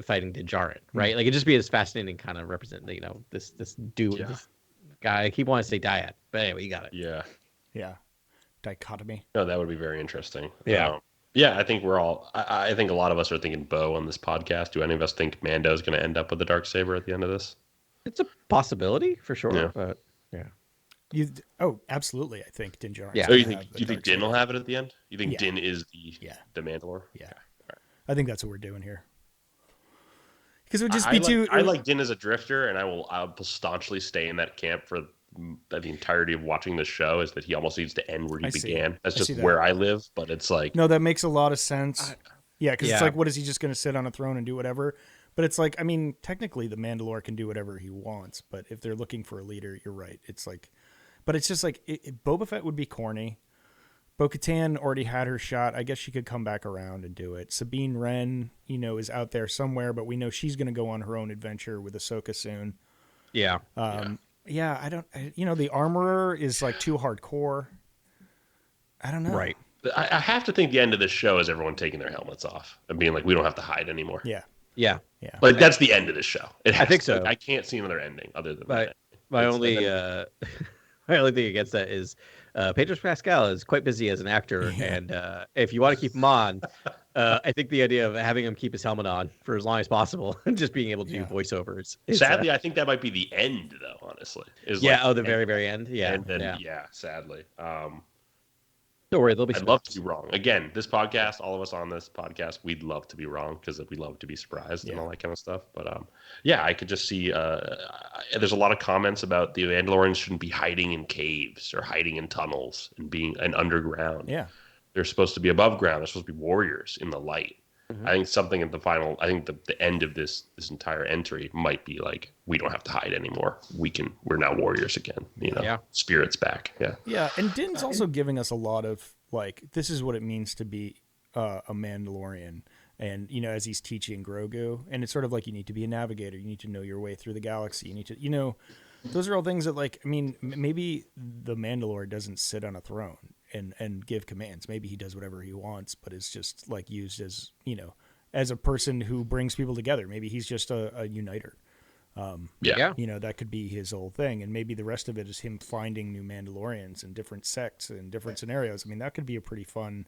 fighting Din Djarin, right? Like it'd just be this fascinating kind of represent, this dude, this guy. I keep wanting to say dyad, but anyway, you got it. Yeah. Dichotomy. No, that would be very interesting. Yeah. Yeah, I think I think a lot of us are thinking Bo on this podcast. Do any of us think Mando's going to end up with the Darksaber at the end of this? It's a possibility for sure. Yeah. But yeah. Absolutely. I think Din Djarin. Yeah. So you think Din will have it at the end? You think Yeah. Din is the Mandalore? Yeah. Okay. All right. I think that's what we're doing here. Because it would just I be like, too. I like Din as a drifter, and I'll staunchly stay in that camp for the entirety of watching this show. Is that he almost needs to end where he began? That's just where I live, but it's like No, that makes a lot of sense. Because it's Yeah. like, what is he just going to sit on a throne and do whatever? But it's like, I mean, technically the Mandalore can do whatever he wants, but if they're looking for a leader, you're right. It's like, but it's just like, Boba Fett would be corny. Bo-Katan already had her shot. I guess she could come back around and do it. Sabine Wren, is out there somewhere, but we know she's going to go on her own adventure with Ahsoka soon. Yeah. The Armorer is like too hardcore. I don't know. Right. I have to think the end of this show is everyone taking their helmets off and being like, we don't have to hide anymore. Yeah. Yeah. Yeah. Like that's the end of this show. I think so. I can't see another ending other than My that. my only thing against that is Pedro Pascal is quite busy as an actor, and if you want to keep him on, I think the idea of having him keep his helmet on for as long as possible and just being able to do voiceovers. Sadly, I think that might be the end, though. Honestly, the very very end. Yeah, and then sadly. Don't worry, they'll be. I'd love to be wrong. Again, this podcast, all of us on this podcast, we'd love to be wrong because we love to be surprised and all that kind of stuff. But I could just see. There's a lot of comments about the Mandalorians shouldn't be hiding in caves or hiding in tunnels and being underground. Yeah, they're supposed to be above ground. They're supposed to be warriors in the light. Mm-hmm. I think something at the final. I think the end of this entire entry might be like, we don't have to hide anymore. We're now warriors again. Spirit's back. Yeah. Yeah, and Din's also giving us a lot of like, this is what it means to be a Mandalorian, and as he's teaching Grogu, and it's sort of like you need to be a navigator. You need to know your way through the galaxy. You need to, those are all things that like, I mean, maybe the Mandalore doesn't sit on a throne and give commands. Maybe he does whatever he wants, but it's just like used as, as a person who brings people together. Maybe he's just a uniter. That could be his whole thing. And maybe the rest of it is him finding new Mandalorians and different sects and different scenarios. I mean, that could be a pretty fun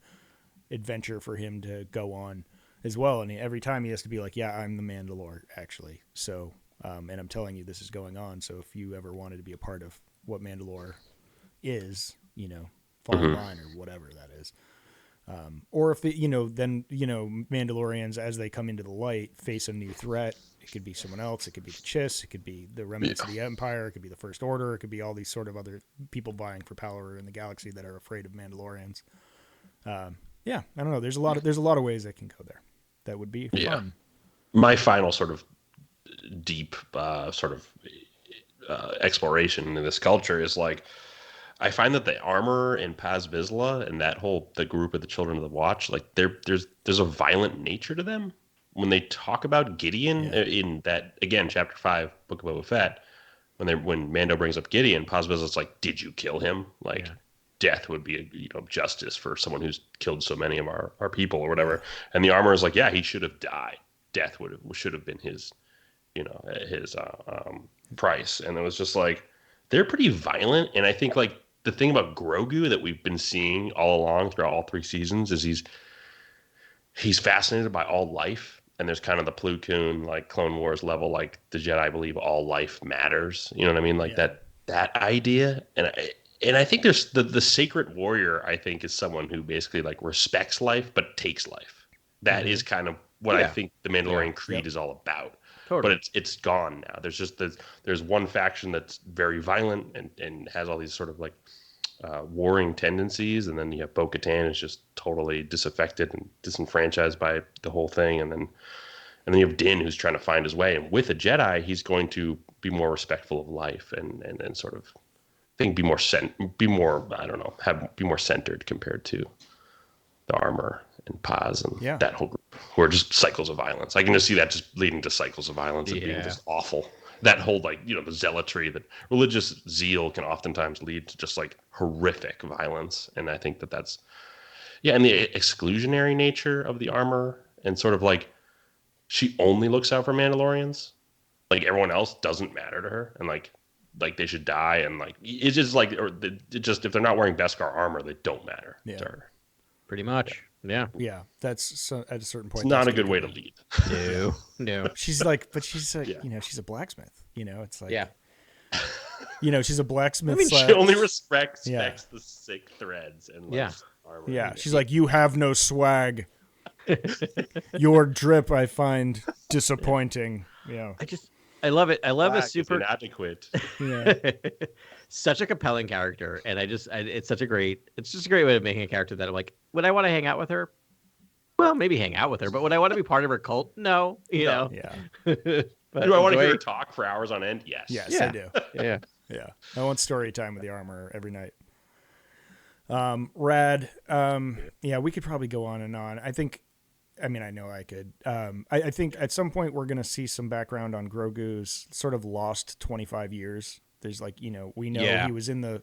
adventure for him to go on as well. And every time he has to be like, yeah, I'm the Mandalore actually. So, and I'm telling you, this is going on. So if you ever wanted to be a part of what Mandalore is, fall in line or whatever that is. Or if Mandalorians, as they come into the light, face a new threat. It could be someone else. It could be the Chiss. It could be the remnants of the Empire. It could be the First Order. It could be all these sort of other people vying for power in the galaxy that are afraid of Mandalorians. I don't know. There's a lot of ways that can go there. That would be fun. My final sort of deep exploration in this culture is like, I find that the armor in Paz Vizsla and the group of the Children of the Watch, like there's a violent nature to them. When they talk about Gideon in that, again, Chapter 5, Book of Boba Fett, when Mando brings up Gideon, Paz Vizsla's like, did you kill him? Like, death would be justice for someone who's killed so many of our people or whatever. And the armor is like, yeah, he should have died. Death should have been his price. And it was just like, they're pretty violent. And I think like the thing about Grogu that we've been seeing all along throughout all 3 seasons is he's fascinated by all life. And there's kind of the Plo Koon, like Clone Wars level, like the Jedi believe all life matters. You know what I mean? Like that idea. And I think there's the sacred warrior, I think, is someone who basically like respects life, but takes life. That is kind of what I think the Mandalorian creed is all about. Totally. But it's gone now. There's one faction that's very violent and has all these sort of like warring tendencies, and then you have Bo-Katan is just totally disaffected and disenfranchised by the whole thing, and then And then you have Din, who's trying to find his way. And with a Jedi, he's going to be more respectful of life and sort of, I think, be more centered compared to the armor and Paz and that whole group, who are just cycles of violence. I can just see that just leading to cycles of violence and being just awful. That whole, like, the zealotry, that religious zeal can oftentimes lead to just like horrific violence. And I think that's, and the exclusionary nature of the armor, and sort of like, she only looks out for Mandalorians. Like, everyone else doesn't matter to her, and like they should die, and like it's just like, if they're not wearing Beskar armor, they don't matter to her. Pretty much. Yeah. That's at a certain point. It's not a good way to lead. No. She's like, but she's a, she's a blacksmith. It's like, she's a blacksmith. I mean, she only respects the sick threads and armor. Yeah, she's like, you have no swag. Your drip, I find disappointing. I love it. I love a super inadequate. Such a compelling character, and it's just a great way of making a character that I'm like, would I want to hang out with her? Well, maybe hang out with her, but would I want to be part of her cult? No, know. Yeah. But do I want to hear her talk for hours on end? Yes. Yes, I do. Yeah. I want story time with the armor every night. Rad. We could probably go on and on. I know I could. I think at some point we're going to see some background on Grogu's sort of lost 25 years. There's like, we know he was in the,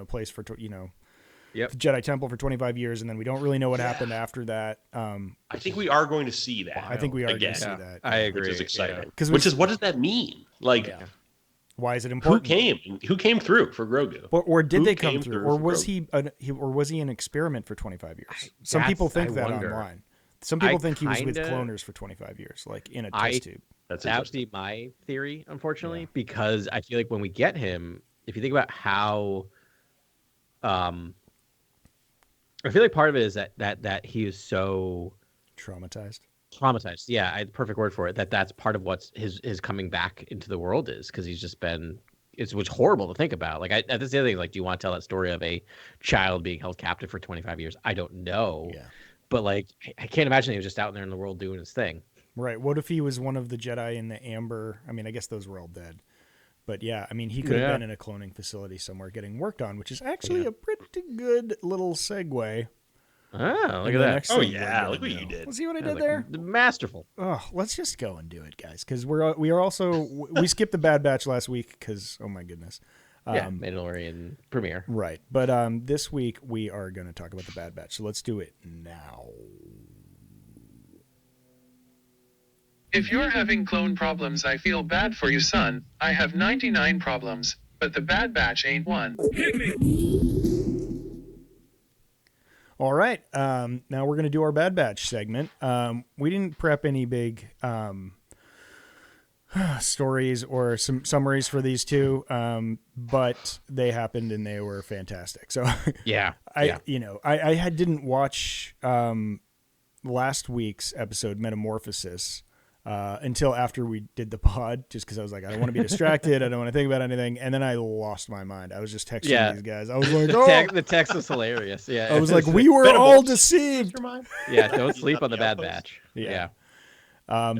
place for, Jedi Temple for 25 years, and then we don't really know what happened after that. I think we are going to see that. I think we are going to see that. I agree. Which is exciting. What does that mean? Like, why is it important? Who came through for Grogu? Or did they come through? Or was he an experiment for 25 years? Some people think that online. Some people think he was with cloners for 25 years, like in a test tube. That would be my theory, unfortunately, because I feel like when we get him, if you think about how, I feel like part of it is that he is so traumatized. Yeah, perfect word for it. That's part of what's his coming back into the world is because he's just been. It's horrible to think about. Like, that's the other thing. Like, do you want to tell that story of a child being held captive for 25 years? I don't know. Yeah. But like, I can't imagine he was just out there in the world doing his thing. Right. What if he was one of the Jedi in the Amber? I mean, I guess those were all dead. But yeah, I mean, he could have been in a cloning facility somewhere getting worked on, which is actually a pretty good little segue. Oh, look at that. Oh, yeah. Look what you did. See what I did there? Masterful. Oh, let's just go and do it, guys. Because we skipped the Bad Batch last week because, oh my goodness. Mandalorian premiere. Right. But this week we are going to talk about the Bad Batch. So let's do it now. If you're having clone problems, I feel bad for you, son. I have 99 problems, but the Bad Batch ain't one. All right. Now we're going to do our Bad Batch segment. We didn't prep any big stories or some summaries for these two, but they happened and they were fantastic. So I didn't watch last week's episode Metamorphosis until after we did the pod, just because I was like, I don't want to be distracted. I don't want to think about anything. And then I lost my mind. I was just texting these guys. I was like, the text was hilarious. Yeah. I was like, we were all deceived. Yeah. Don't sleep on the Bad Batch. Yeah.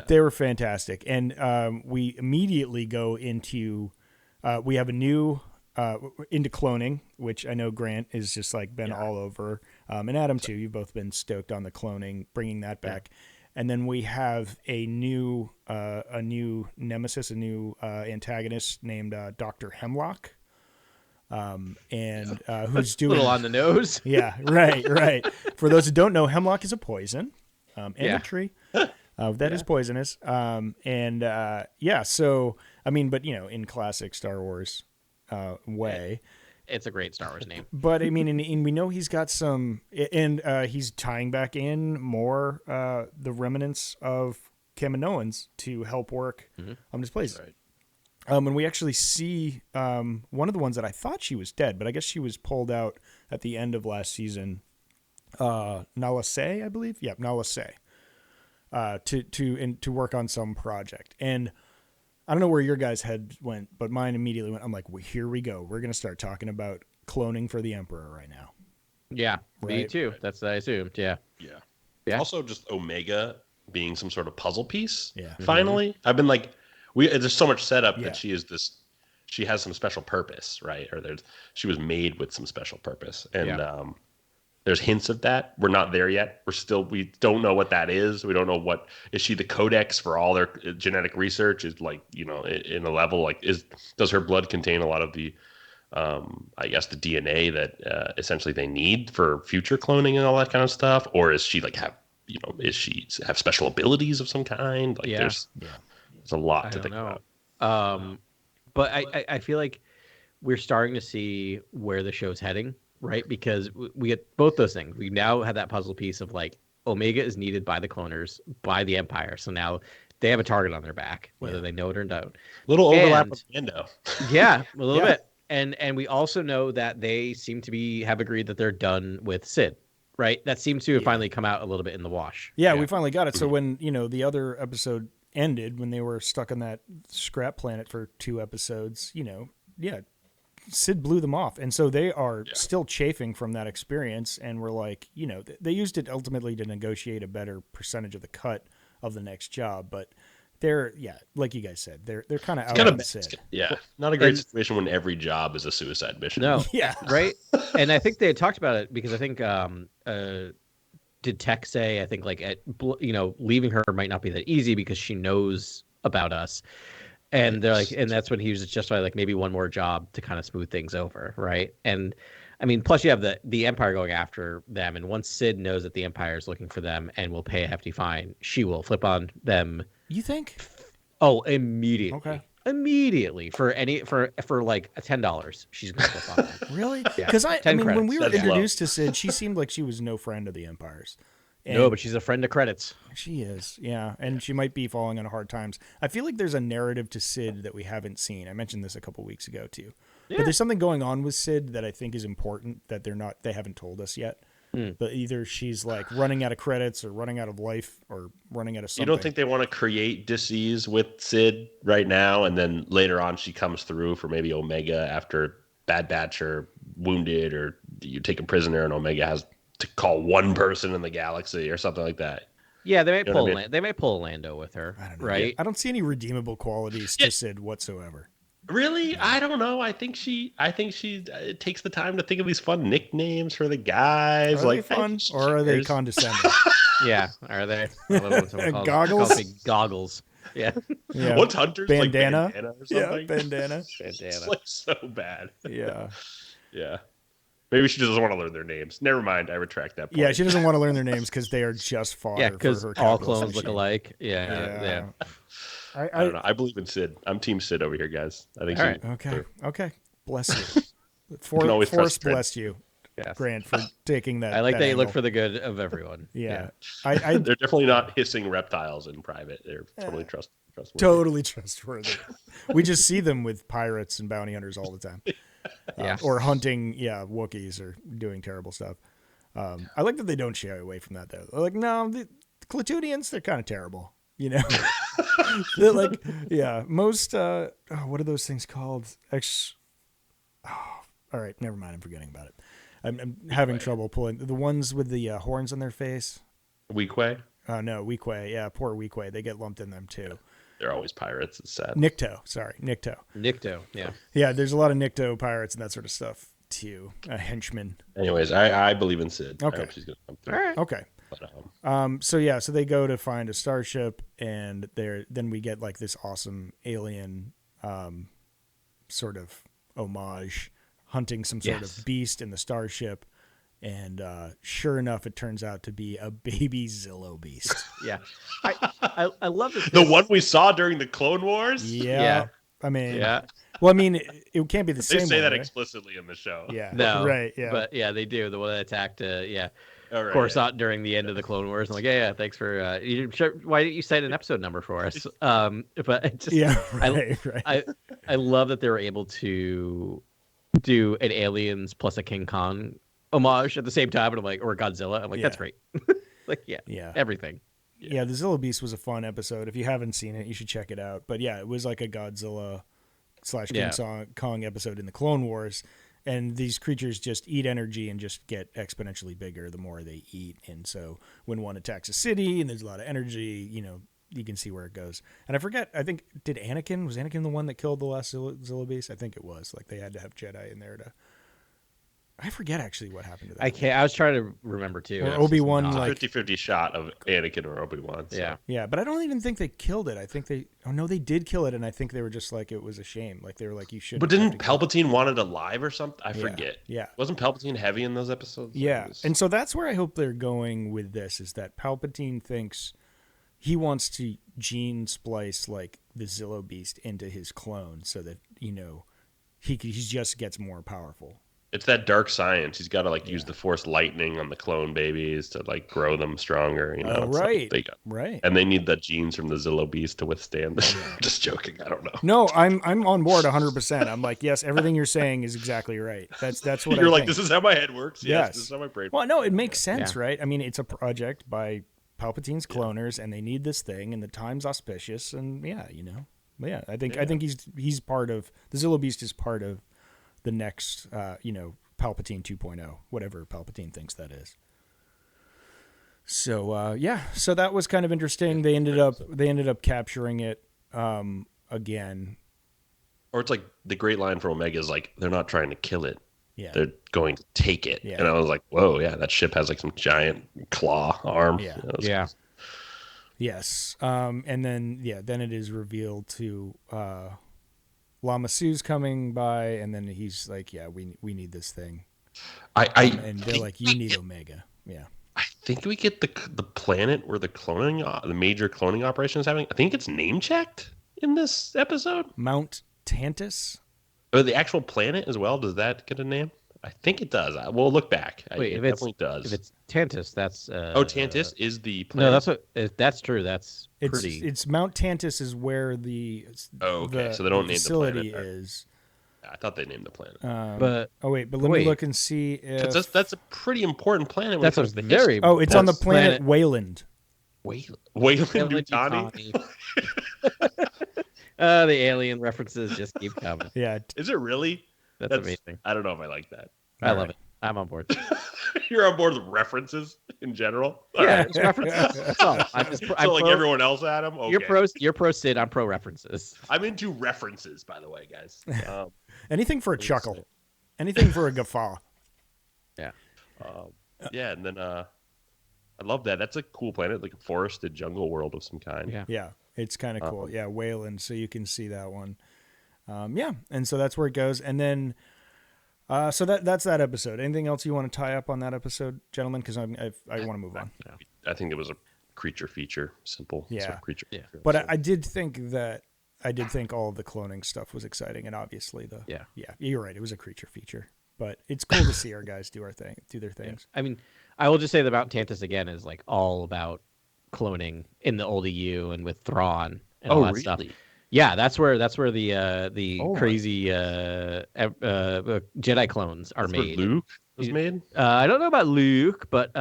They were fantastic. And we immediately go into, we have a new, into cloning, which I know Grant is just like been all over. And Adam too, you've both been stoked on the cloning, bringing that back. And then we have a new nemesis, a new antagonist named Dr. Hemlock. Who's doing a little on the nose. Yeah, right. For those who don't know, hemlock is a poison and a tree. That is poisonous. So, I mean, but, in classic Star Wars way. It's a great Star Wars name. But, I mean, and we know he's got some, and he's tying back in more the remnants of Kaminoans to help work on his place. Right. And we actually see one of the ones that I thought she was dead, but I guess she was pulled out at the end of last season. Nala Se, I believe. Yeah, Nala Se. To work on some project. And I don't know where your guys' head went, but mine immediately went, I'm like, well, here we go. We're going to start talking about cloning for the Emperor right now. Yeah, right? Me too. Right. That's what I assumed. Yeah. Also, just Omega being some sort of puzzle piece. Yeah. Finally, I've been like, there's so much setup Yeah. that she has some special purpose, right? Or she was made with some special purpose, and there's hints of that. We're not there yet. We don't know what that is. We don't know is she the codex for all their genetic research? Is like, in a level like does her blood contain a lot of the, I guess the DNA that essentially they need for future cloning and all that kind of stuff, or is she like is she have special abilities of some kind? Like there's a lot to think about. But I feel like we're starting to see where the show's heading, right? Because we get both those things. We now have that puzzle piece of like Omega is needed by the cloners, by the Empire. So now they have a target on their back, whether they know it or don't. Little overlap with Mando. Yeah, a little bit. And we also know that they seem to have agreed that they're done with Sid, right? That seems to have finally come out a little bit in the wash. Yeah, we finally got it. So when, the other episode ended, when they were stuck on that scrap planet for 2 episodes, Sid blew them off. And so they are still chafing from that experience. And we're like, they used it ultimately to negotiate a better percentage of the cut of the next job. But they're, like you guys said, they're kind of out of Sid. Yeah. Not a great situation when every job is a suicide mission. No. Yeah. Right. And I think they had talked about it because I think, did Tech say, I think like, leaving her might not be that easy because she knows about us. And they're like, and that's when he was justified like maybe one more job to kind of smooth things over. Right. And I mean, plus you have the Empire going after them. And once Sid knows that the Empire is looking for them and will pay a hefty fine, she will flip on them. You think? Oh, immediately. Okay. Immediately for like $10, she's gonna flip on them. Really? Yeah. Because I mean, when we were That's introduced to Sid, she seemed like she was no friend of the Empire's. And No, but she's a friend of credits. she is, yeah, and she might be falling on hard times. I feel like there's a narrative to Sid that we haven't seen. I mentioned this a couple weeks ago too, but there's something going on with Sid that I think is important that they haven't told us yet. But either she's like running out of credits or running out of life or running out of something. You don't think they want to create disease with Sid right now, and then later on she comes through for maybe Omega after Bad Batch are wounded, or you take a prisoner and Omega has to call one person in the galaxy or something like that? Yeah, they might pull. what I mean? They might pull Lando with her. I don't know. Right? I don't see any redeemable qualities to Sid whatsoever. Really? I don't know. I think she takes the time to think of these fun nicknames for the guys. Are like they fun or are they cares? condescending? Yeah, are they? I love when someone Goggles? calls me goggles. Yeah, Yeah. What's Hunter's Bandana? Like bandana or Yeah, something? bandana. It's like so bad. Yeah. Yeah. Maybe she doesn't want to learn their names. Never mind. I retract that point. Yeah, she doesn't want to learn their names because they are just fodder yeah, for because her all capitalist clones look machine. alike. Yeah. I don't know. I believe in Sid. I'm Team Sid over here, guys. I think All she. right. Okay. Bless you. can always Force trust Trent. bless you, Yes. Grant, for taking that. I like that you look angle. for the good of everyone. Yeah. They're definitely not hissing reptiles in private. They're totally trustworthy. Totally trustworthy. We just see them with pirates and bounty hunters all the time. Yeah. Or hunting, Wookiees or doing terrible stuff. I like that they don't shy away from that, though. They're like, no, the Clatoonians, they're kind of terrible. They're like, most, what are those things called? All right, never mind. I'm forgetting about it. I'm having trouble pulling the ones with the horns on their face. Weequay? Oh, no, Weequay. Yeah, poor Weequay. They get lumped in them, too. They're always pirates. It's sad. Nikto. Nikto. Yeah. Yeah, there's a lot of Nikto pirates and that sort of stuff, too. Henchmen. Anyways, I believe in Sid. Okay. I hope she's going to come through. All right. Okay. But, So they go to find a starship, and then we get like this awesome alien sort of homage, hunting some sort of beast in the starship, and sure enough, it turns out to be a baby Zillo beast. Yeah. I love it. the one we saw during the Clone Wars? Yeah. I mean, Yeah. well, I mean, it can't be the They same. say one, that right? explicitly in the show. Yeah. No. Right. Yeah. But yeah, they do. The one that attacked. All right, Coruscant during the end of the Clone Wars. I'm like, thanks for. Why didn't you cite an episode number for us? But it just, yeah. Right. I love that they were able to do an Aliens plus a King Kong homage at the same time, and I'm like, or Godzilla. I'm like, that's great. Like, everything. Yeah, the Zillo Beast was a fun episode. If you haven't seen it, you should check it out. But yeah, it was like a Godzilla / King Kong episode in the Clone Wars. And these creatures just eat energy and just get exponentially bigger the more they eat. And so when one attacks a city and there's a lot of energy, you can see where it goes. And I forget, I think, was Anakin the one that killed the last Zilla Beast? I think it was. Like, they had to have Jedi in there to... I forget actually what happened to that. I was trying to remember too. Or Obi-Wan, It's a like 50-50 shot of Anakin or Obi-Wan. So. Yeah. but I don't even think they killed it. I think they did kill it, and I think they were just like, it was a shame. Like, they were like, you should. But didn't Palpatine want it alive or something? I forget. Yeah. Wasn't Palpatine heavy in those episodes? Yeah. And so that's where I hope they're going with this, is that Palpatine thinks he wants to gene splice like the Zillo Beast into his clone so that, he just gets more powerful. It's that dark science. He's got to use the Force lightning on the clone babies to grow them stronger. Right. Right. And they need the genes from the Zillo Beast to withstand this. Just joking. I don't know. No, I'm on board 100%. I'm like, yes, everything you're saying is exactly right. That's what you're I like, think. this is how my head works. Yes. This is how my brain. Well, no, it makes sense, right? I mean, it's a project by Palpatine's cloners, and they need this thing, and the time's auspicious, and I think he's part of the Zillo Beast is part of the next, Palpatine 2.0, whatever Palpatine thinks that is. So, so that was kind of interesting. They ended up capturing it again. Or it's like the great line from Omega is like, they're not trying to kill it. Yeah. They're going to take it. Yeah. And I was like, whoa, yeah, that ship has some giant claw arm. Yeah. Yeah. Yes. And then it is revealed to Lama Su's coming by, and then he's like, yeah, we need this thing. And they're like, you need Omega. Yeah. I think we get the planet where the major cloning operation is happening. I think it's name checked in this episode. Mount Tantus. Or the actual planet as well. Does that get a name? I think it does. We'll look back. Wait, it if definitely does. If it's Tantus, that's Tantus is the planet. No, that's true. That's pretty. It's Mount Tantus is where the so they don't name the facility planet. is. I thought they named the planet. But let me look and see if that's a pretty important planet. That's a very. It's on the planet Wayland. Wayland Yutani. The alien references just keep coming. Yeah. Is it really? That's amazing. I don't know if I like that. I love it. I'm on board. You're on board with references in general? Yeah, it's references. That's all. I'm everyone else, Adam? Okay. You're pro Sid, I'm pro references. I'm into references, by the way, guys. Anything for a chuckle. Anything for a guffaw. Yeah. And then I love that. That's a cool planet, like a forested jungle world of some kind. Yeah. Yeah, it's kind of cool. Yeah, Wayland, so you can see that one. And so that's where it goes. And then... so that's that episode. Anything else you want to tie up on that episode, gentlemen? Because I want to move on. I think it was a creature feature, simple. Yeah. Sort of creature. Yeah. But so. I did think all of the cloning stuff was exciting, and obviously you're right. It was a creature feature, but it's cool to see our guys do their things. Yeah. I mean, I will just say that Mount Tantus again is like all about cloning in the old EU and with Thrawn and all that stuff. Yeah, that's where the crazy Jedi clones are made. Where Luke was made. I don't know about Luke, but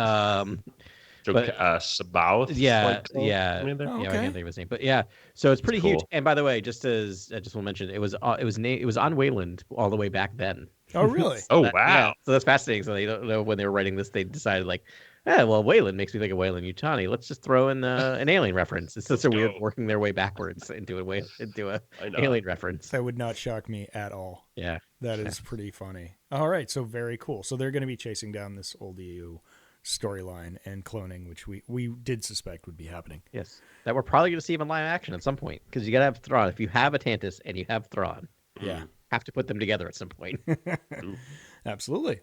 Sabaoth. Yeah. I can't think of his name, but yeah. So it's pretty huge. And by the way, just I just want to mention, it was on Wayland all the way back then. Oh, really? Wow. Yeah, so that's fascinating. So they don't know when they were writing this, they decided like, Wayland makes me think of Wayland Yutani. Let's just throw in an alien reference. It's such a weird working their way backwards into a alien reference. That would not shock me at all. Yeah. That is pretty funny. All right, so very cool. So they're going to be chasing down this old EU storyline and cloning, which we did suspect would be happening. Yes. That we're probably going to see him in live action at some point, because you got to have Thrawn. If you have a Tantus and you have Thrawn, have to put them together at some point. Absolutely.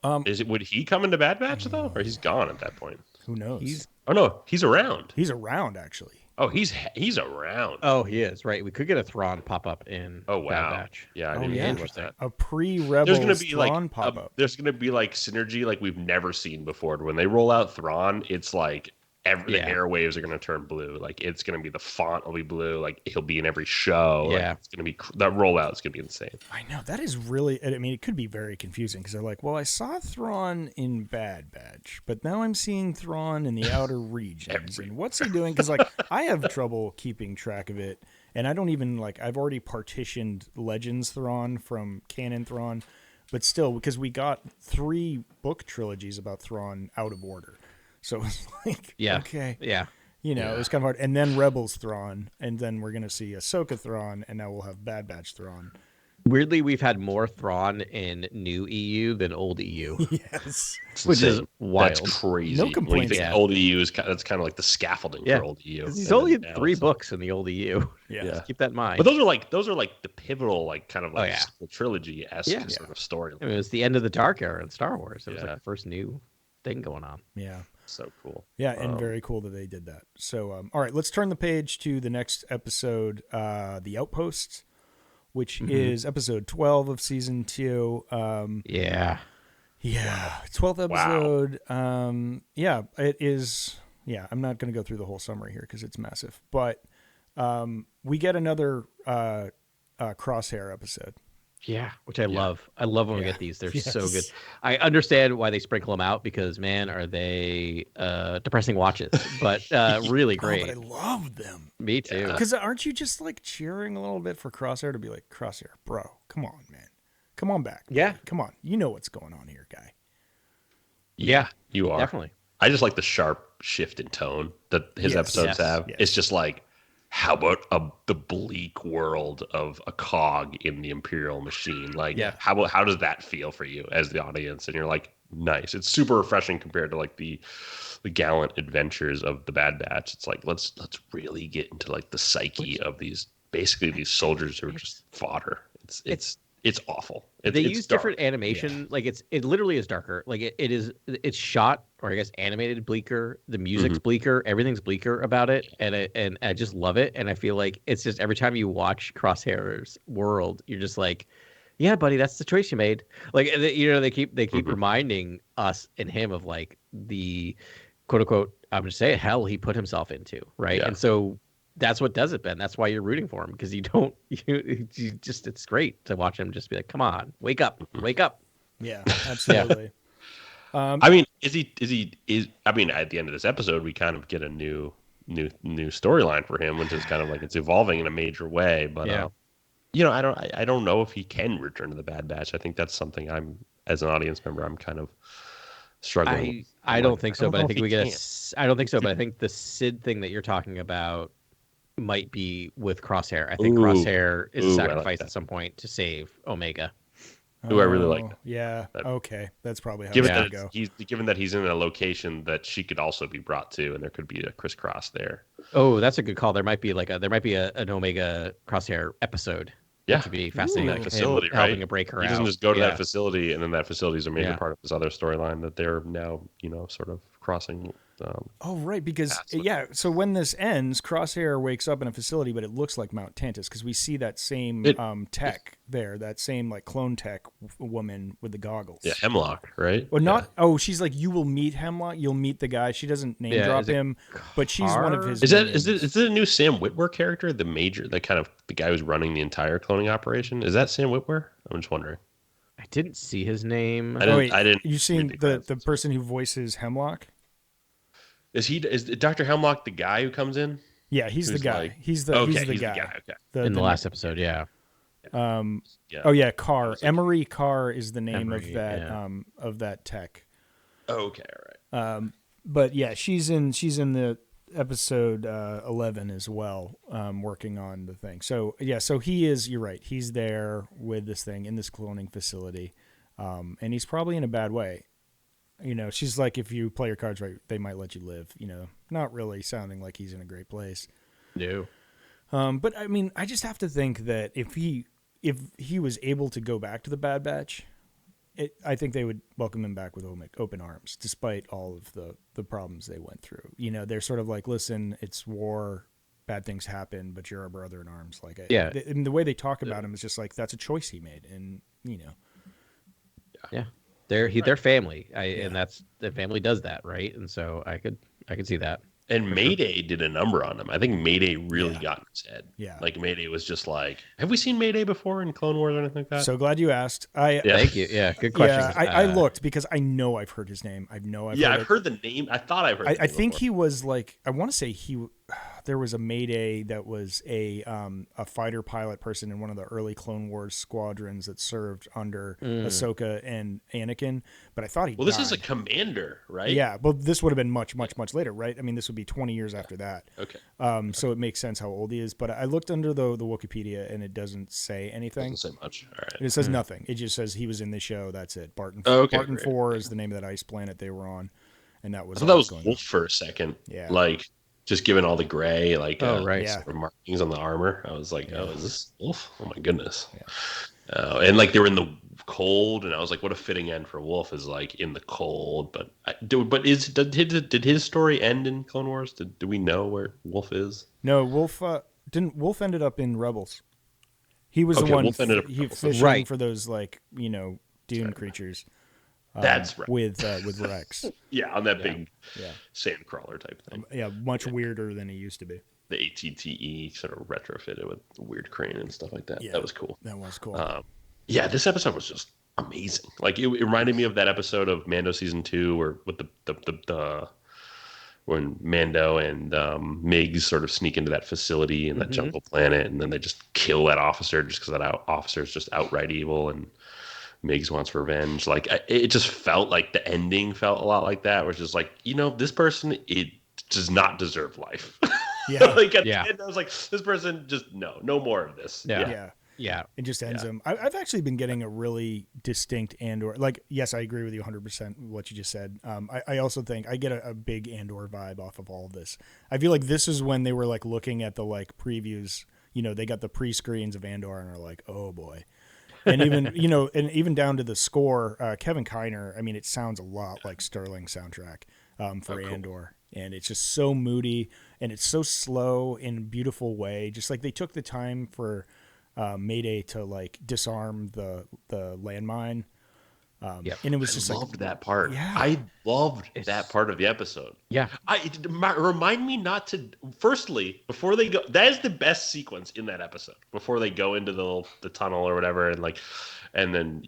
Would he come into Bad Batch though, or he's gone at that point? Who knows? He's around. He's around actually. Oh, he's around. Oh, he is right. We could get a Thrawn pop up in Bad Batch. Yeah, I didn't interesting. That. A pre-Rebels Thrawn pop up. There's gonna be like synergy like we've never seen before. When they roll out Thrawn, it's like the airwaves are gonna turn blue. Like it's gonna be, the font will be blue. Like he'll be in every show. Yeah, it's gonna be, that rollout is gonna be insane. I know, that is really. I mean, it could be very confusing because they're like, well, I saw Thrawn in Bad Batch, but now I'm seeing Thrawn in the outer regions. And what's he doing? Because like I have trouble keeping track of it, and I don't even I've already partitioned Legends Thrawn from canon Thrawn. but still, because we got 3 book trilogies about Thrawn out of order. So it's like, okay. Yeah. It was kind of hard. And then Rebels Thrawn, and then we're going to see Ahsoka Thrawn, and now we'll have Bad Batch Thrawn. Weirdly, we've had more Thrawn in new EU than old EU. Yes. Which is wild. That's crazy. No When you complaints. think old EU is that's kind of like the scaffolding for old EU. He's And only then had now 3 it's books in the old EU. Yeah. Yeah. Keep that in mind. But those are like the pivotal, like kind of like trilogy-esque Yeah. sort of story. I mean, it was the end of the Dark Era in Star Wars. It was like Yeah. the first new thing going on. Yeah. So cool. Yeah, and very cool that they did that. So, all right, let's turn the page to the next episode, The Outposts, which is episode 12 of season 2. Yeah. Yeah, 12th episode. Yeah, it is. Yeah, I'm not going to go through the whole summary here because it's massive. But we get another Crosshair episode. Yeah, which I love. I love when we get these. They're so good. Yes. I understand why they sprinkle them out because, man, are they depressing watches, but really great. Oh, but I love them. Me too. Because aren't you just like cheering a little bit for Crosshair to be like, Crosshair, bro, come on, man. Come on back. Yeah. Come on. You know what's going on here, guy. Yeah, you are. Definitely. I just like the sharp shift in tone that his episodes have. Yes. It's just like, how about the bleak world of a cog in the imperial machine? Like, how does that feel for you as the audience? And you're like, nice. It's super refreshing compared to like the gallant adventures of the Bad Batch. It's like let's really get into like the psyche of these soldiers who are just fodder. It's awful. They it's use dark. different animation. Like it literally is darker. Like it's shot, or I guess animated, bleaker. The music's bleaker. Everything's bleaker about it, and I just love it. And I feel like it's just every time you watch Crosshair's world, you're just like, yeah, buddy, that's the choice you made. Like they keep reminding us and him of like the quote unquote, I'm gonna say it, hell he put himself into, right? Yeah. And so that's what does it, Ben. That's why you're rooting for him, because you just it's great to watch him just be like, come on, wake up. Yeah, absolutely. I mean, I mean, at the end of this episode, we kind of get a new storyline for him, which is kind of like it's evolving in a major way. But I don't know if he can return to the Bad Batch. I think that's something as an audience member, I'm kind of struggling with. I don't think so, but I think we can. I don't think so, but I think the Sid thing that you're talking about might be with Crosshair. I think Crosshair is a sacrifice at some point to save Omega. Who I really like. Yeah. Okay. That's probably how Given it's going to go. given that he's in a location that she could also be brought to, and there could be a crisscross there. Oh, that's a good call. There might be an Omega Crosshair episode. Yeah, That could be fascinating. that facility, right? Helping to break her out. He doesn't just go to that facility, and then that facility is a major Yeah. part of his other storyline that they're now, sort of crossing. Oh, right. Because, That's so when this ends, Crosshair wakes up in a facility, but it looks like Mount Tantus because we see that same tech there, that same like clone tech woman with the goggles. Yeah, Hemlock, right? Well, not. Yeah. Oh, she's like, you will meet Hemlock. You'll meet the guy. She doesn't name drop him, but she's one of his. Is it a new Sam Witwer character? The guy who's running the entire cloning operation. Is that Sam Witwer? I'm just wondering. I didn't see his name. I didn't. You seen the person who voices Hemlock? Is Dr. Hemlock the guy who comes in? Yeah, he's the guy. He's the guy. Okay. In the last episode, yeah. Oh yeah, Carr. Emery Carr is the name of that tech. Oh, okay, all right. But yeah, she's in the episode 11 as well, working on the thing. So yeah, so he is. You're right. He's there with this thing in this cloning facility, and he's probably in a bad way. She's like, if you play your cards right, they might let you live. Not really sounding like he's in a great place. No. But I mean, I just have to think that if he was able to go back to the Bad Batch, I think they would welcome him back with open arms, despite all of the problems they went through. They're sort of like, listen, it's war, bad things happen, but you're our brother in arms. Like, and the way they talk about him is just like, that's a choice he made, and Yeah. They're family, and that's the family does that, right? And so I could see that. And Mayday did a number on him. I think Mayday really got in his head. Yeah, like Mayday was just like, have we seen Mayday before in Clone Wars or anything like that? So glad you asked. Thank you. Yeah, good question. Yeah, I looked because I know I've heard his name. I've heard the name. I thought I've heard. I think he was like, I want to say there was a Mayday that was a fighter pilot person in one of the early Clone Wars squadrons that served under Ahsoka and Anakin, but I thought he This died. is a commander, right? Yeah, well, this would have been much later, right? I mean, this would be 20 years after that. Okay. So it makes sense how old he is, but I looked under the Wikipedia and it doesn't say anything. Doesn't say much. All right. It says nothing. It just says he was in the show. That's it. Barton great. 4 is the name of that ice planet they were on, and that was. I thought that was going Wolf for a second. Yeah. Like just given all the gray, right. sort of markings on the armor. I was like, oh, is this Wolf? Oh my goodness. Yeah. And like they were in the cold, and I was like, what a fitting end for Wolf is like in the cold. But did his story end in Clone Wars? Do we know where Wolf is? No, Wolf didn't. Wolf ended up in Rebels. He was the one. Wolf ended up in Rebels. Fishing for those dune creatures. That's right. With Rex. Yeah, on that big sand crawler type thing. Much weirder than he used to be. The ATTE sort of retrofitted with the weird crane and stuff like that. Yeah, that was cool. That was cool. This episode was just amazing. Like it reminded me of that episode of Mando season 2, where with the when Mando and Miggs sort of sneak into that facility in that jungle planet, and then they just kill that officer just because that officer is just outright evil, and Miggs wants revenge. Like it just felt like the ending felt a lot like that, which is like, this person, it does not deserve life. Yeah. Like at the end, I was like, this person just no more of this. Yeah. It just ends him. I've actually been getting a really distinct Andor. Like, yes, I agree with you 100% what you just said. I also think I get a big Andor vibe off of all of this. I feel like this is when they were like looking at the like previews. They got the pre-screens of Andor and are like, oh boy. And even and even down to the score, Kevin Kiner. I mean, it sounds a lot like Sterling soundtrack for Andor, and it's just so moody and it's so slow in a beautiful way. Just like they took the time for Mayday to like disarm the landmine, and it was just loved that part. Yeah, I loved that part of the episode. Yeah, remind me not to. Firstly, before they go, that is the best sequence in that episode. Before they go into the tunnel or whatever, and then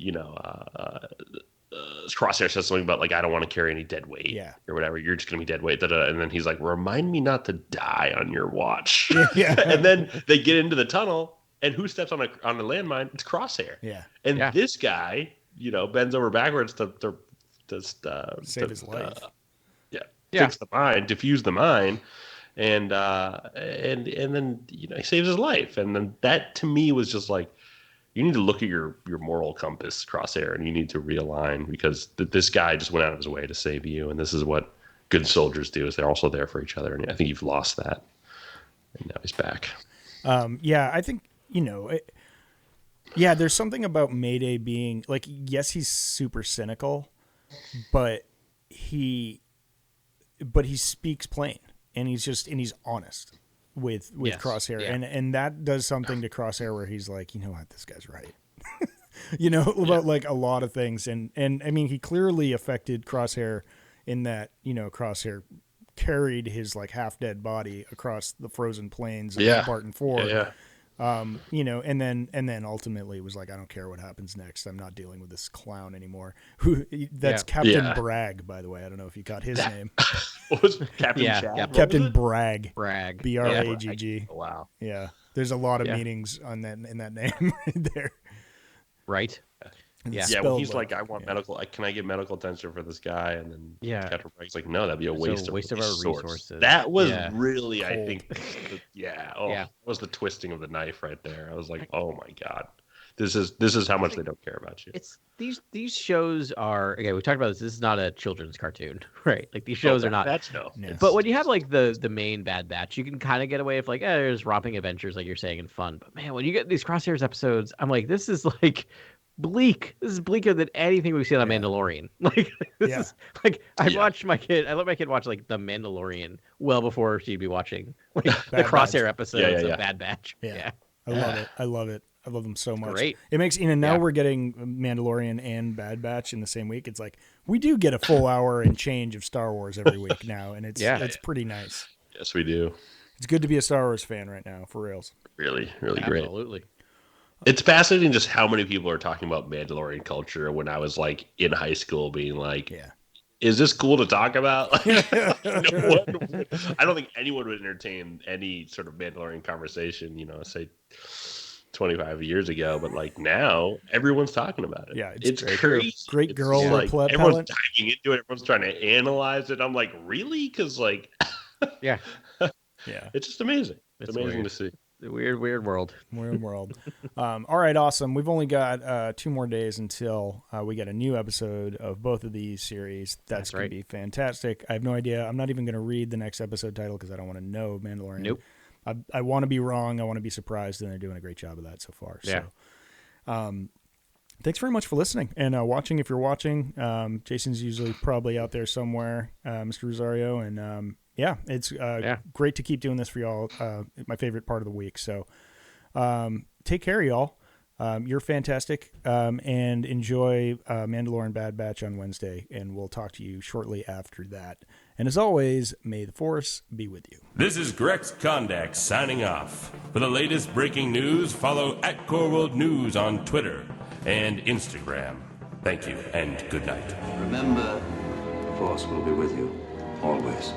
Crosshair says something about like, I don't want to carry any dead weight, or whatever. You're just gonna be dead weight. And then he's like, remind me not to die on your watch. Yeah. And then they get into the tunnel, and who steps on a landmine? It's Crosshair. Yeah. And this guy, bends over backwards to save his life. Fix the mine, defuse the mine, and then he saves his life. And then that to me was just like, you need to look at your moral compass, Crosshair, and you need to realign, because this guy just went out of his way to save you, and this is what good soldiers do, is they're also there for each other. And I think you've lost that, and now he's back. I think there's something about Mayday being like, yes, he's super cynical, but he speaks plain, and he's honest with Crosshair, and that does something to Crosshair where he's like, you know what, this guy's right. About like a lot of things, and I mean, he clearly affected Crosshair in that Crosshair carried his like half dead body across the frozen plains of Barton 4. And then ultimately was like, I don't care what happens next. I'm not dealing with this clown anymore. That's Captain Bragg, by the way. I don't know if you got his name. What was Captain Chad? Yeah, Captain Bragg. Bragg. Bragg. Oh, wow. Yeah. There's a lot of meanings in that name right there. Right. Yeah, when he's like, I want medical. Can I get medical attention for this guy? And then Captain Bragg's like, no, that'd be a waste of our resources. That was really, cold. I think, that was the twisting of the knife right there. I was like, oh my god, this is how much they don't care about you. It's these shows are, again, we talked about this. This is not a children's cartoon, right? Like these shows are not. That's no. But when you have like the main Bad Batch, you can kind of get away with like, there's romping adventures, like you're saying, and fun. But man, when you get these Crosshairs episodes, I'm like, this is like bleak. This is bleaker than anything we've seen on Mandalorian. Like this is like I let my kid watch like the Mandalorian well before she'd be watching like the Crosshair episodes of Bad Batch. Yeah. I love it. I love them so much. Great. It makes now we're getting Mandalorian and Bad Batch in the same week. It's like we do get a full hour and change of Star Wars every week now, and it's pretty nice. Yes, we do. It's good to be a Star Wars fan right now, for reals. Really, really great. Absolutely. It's fascinating just how many people are talking about Mandalorian culture when I was like in high school being like, is this cool to talk about? Like, no one would, I don't think anyone would entertain any sort of Mandalorian conversation, say 25 years ago, but like now everyone's talking about it. Yeah, it's great. crazy. Great It's girl just, like, repellent. everyone's diving into it. Everyone's trying to analyze it. I'm like, really? Because like, Yeah. it's just amazing. It's amazing weird. to see. Weird world. Weird world. All right, awesome. We've only got 2 more days until we get a new episode of both of these series. That's going right. to be fantastic. I have no idea. I'm not even going to read the next episode title because I don't want to know Mandalorian. Nope. I want to be wrong. I want to be surprised, and they're doing a great job of that so far. Yeah. So, thanks very much for listening and watching. If you're watching, Jason's usually probably out there somewhere, Mr. Rosario, and yeah, it's great to keep doing this for y'all. My favorite part of the week. So take care, y'all. You're fantastic, and enjoy Mandalorian Bad Batch on Wednesday, and we'll talk to you shortly after that. And as always, may the Force be with you. This is Grex Kondak signing off. For the latest breaking news, follow @CoreWorldNews on Twitter and Instagram. Thank you, and good night. Remember, the Force will be with you, always.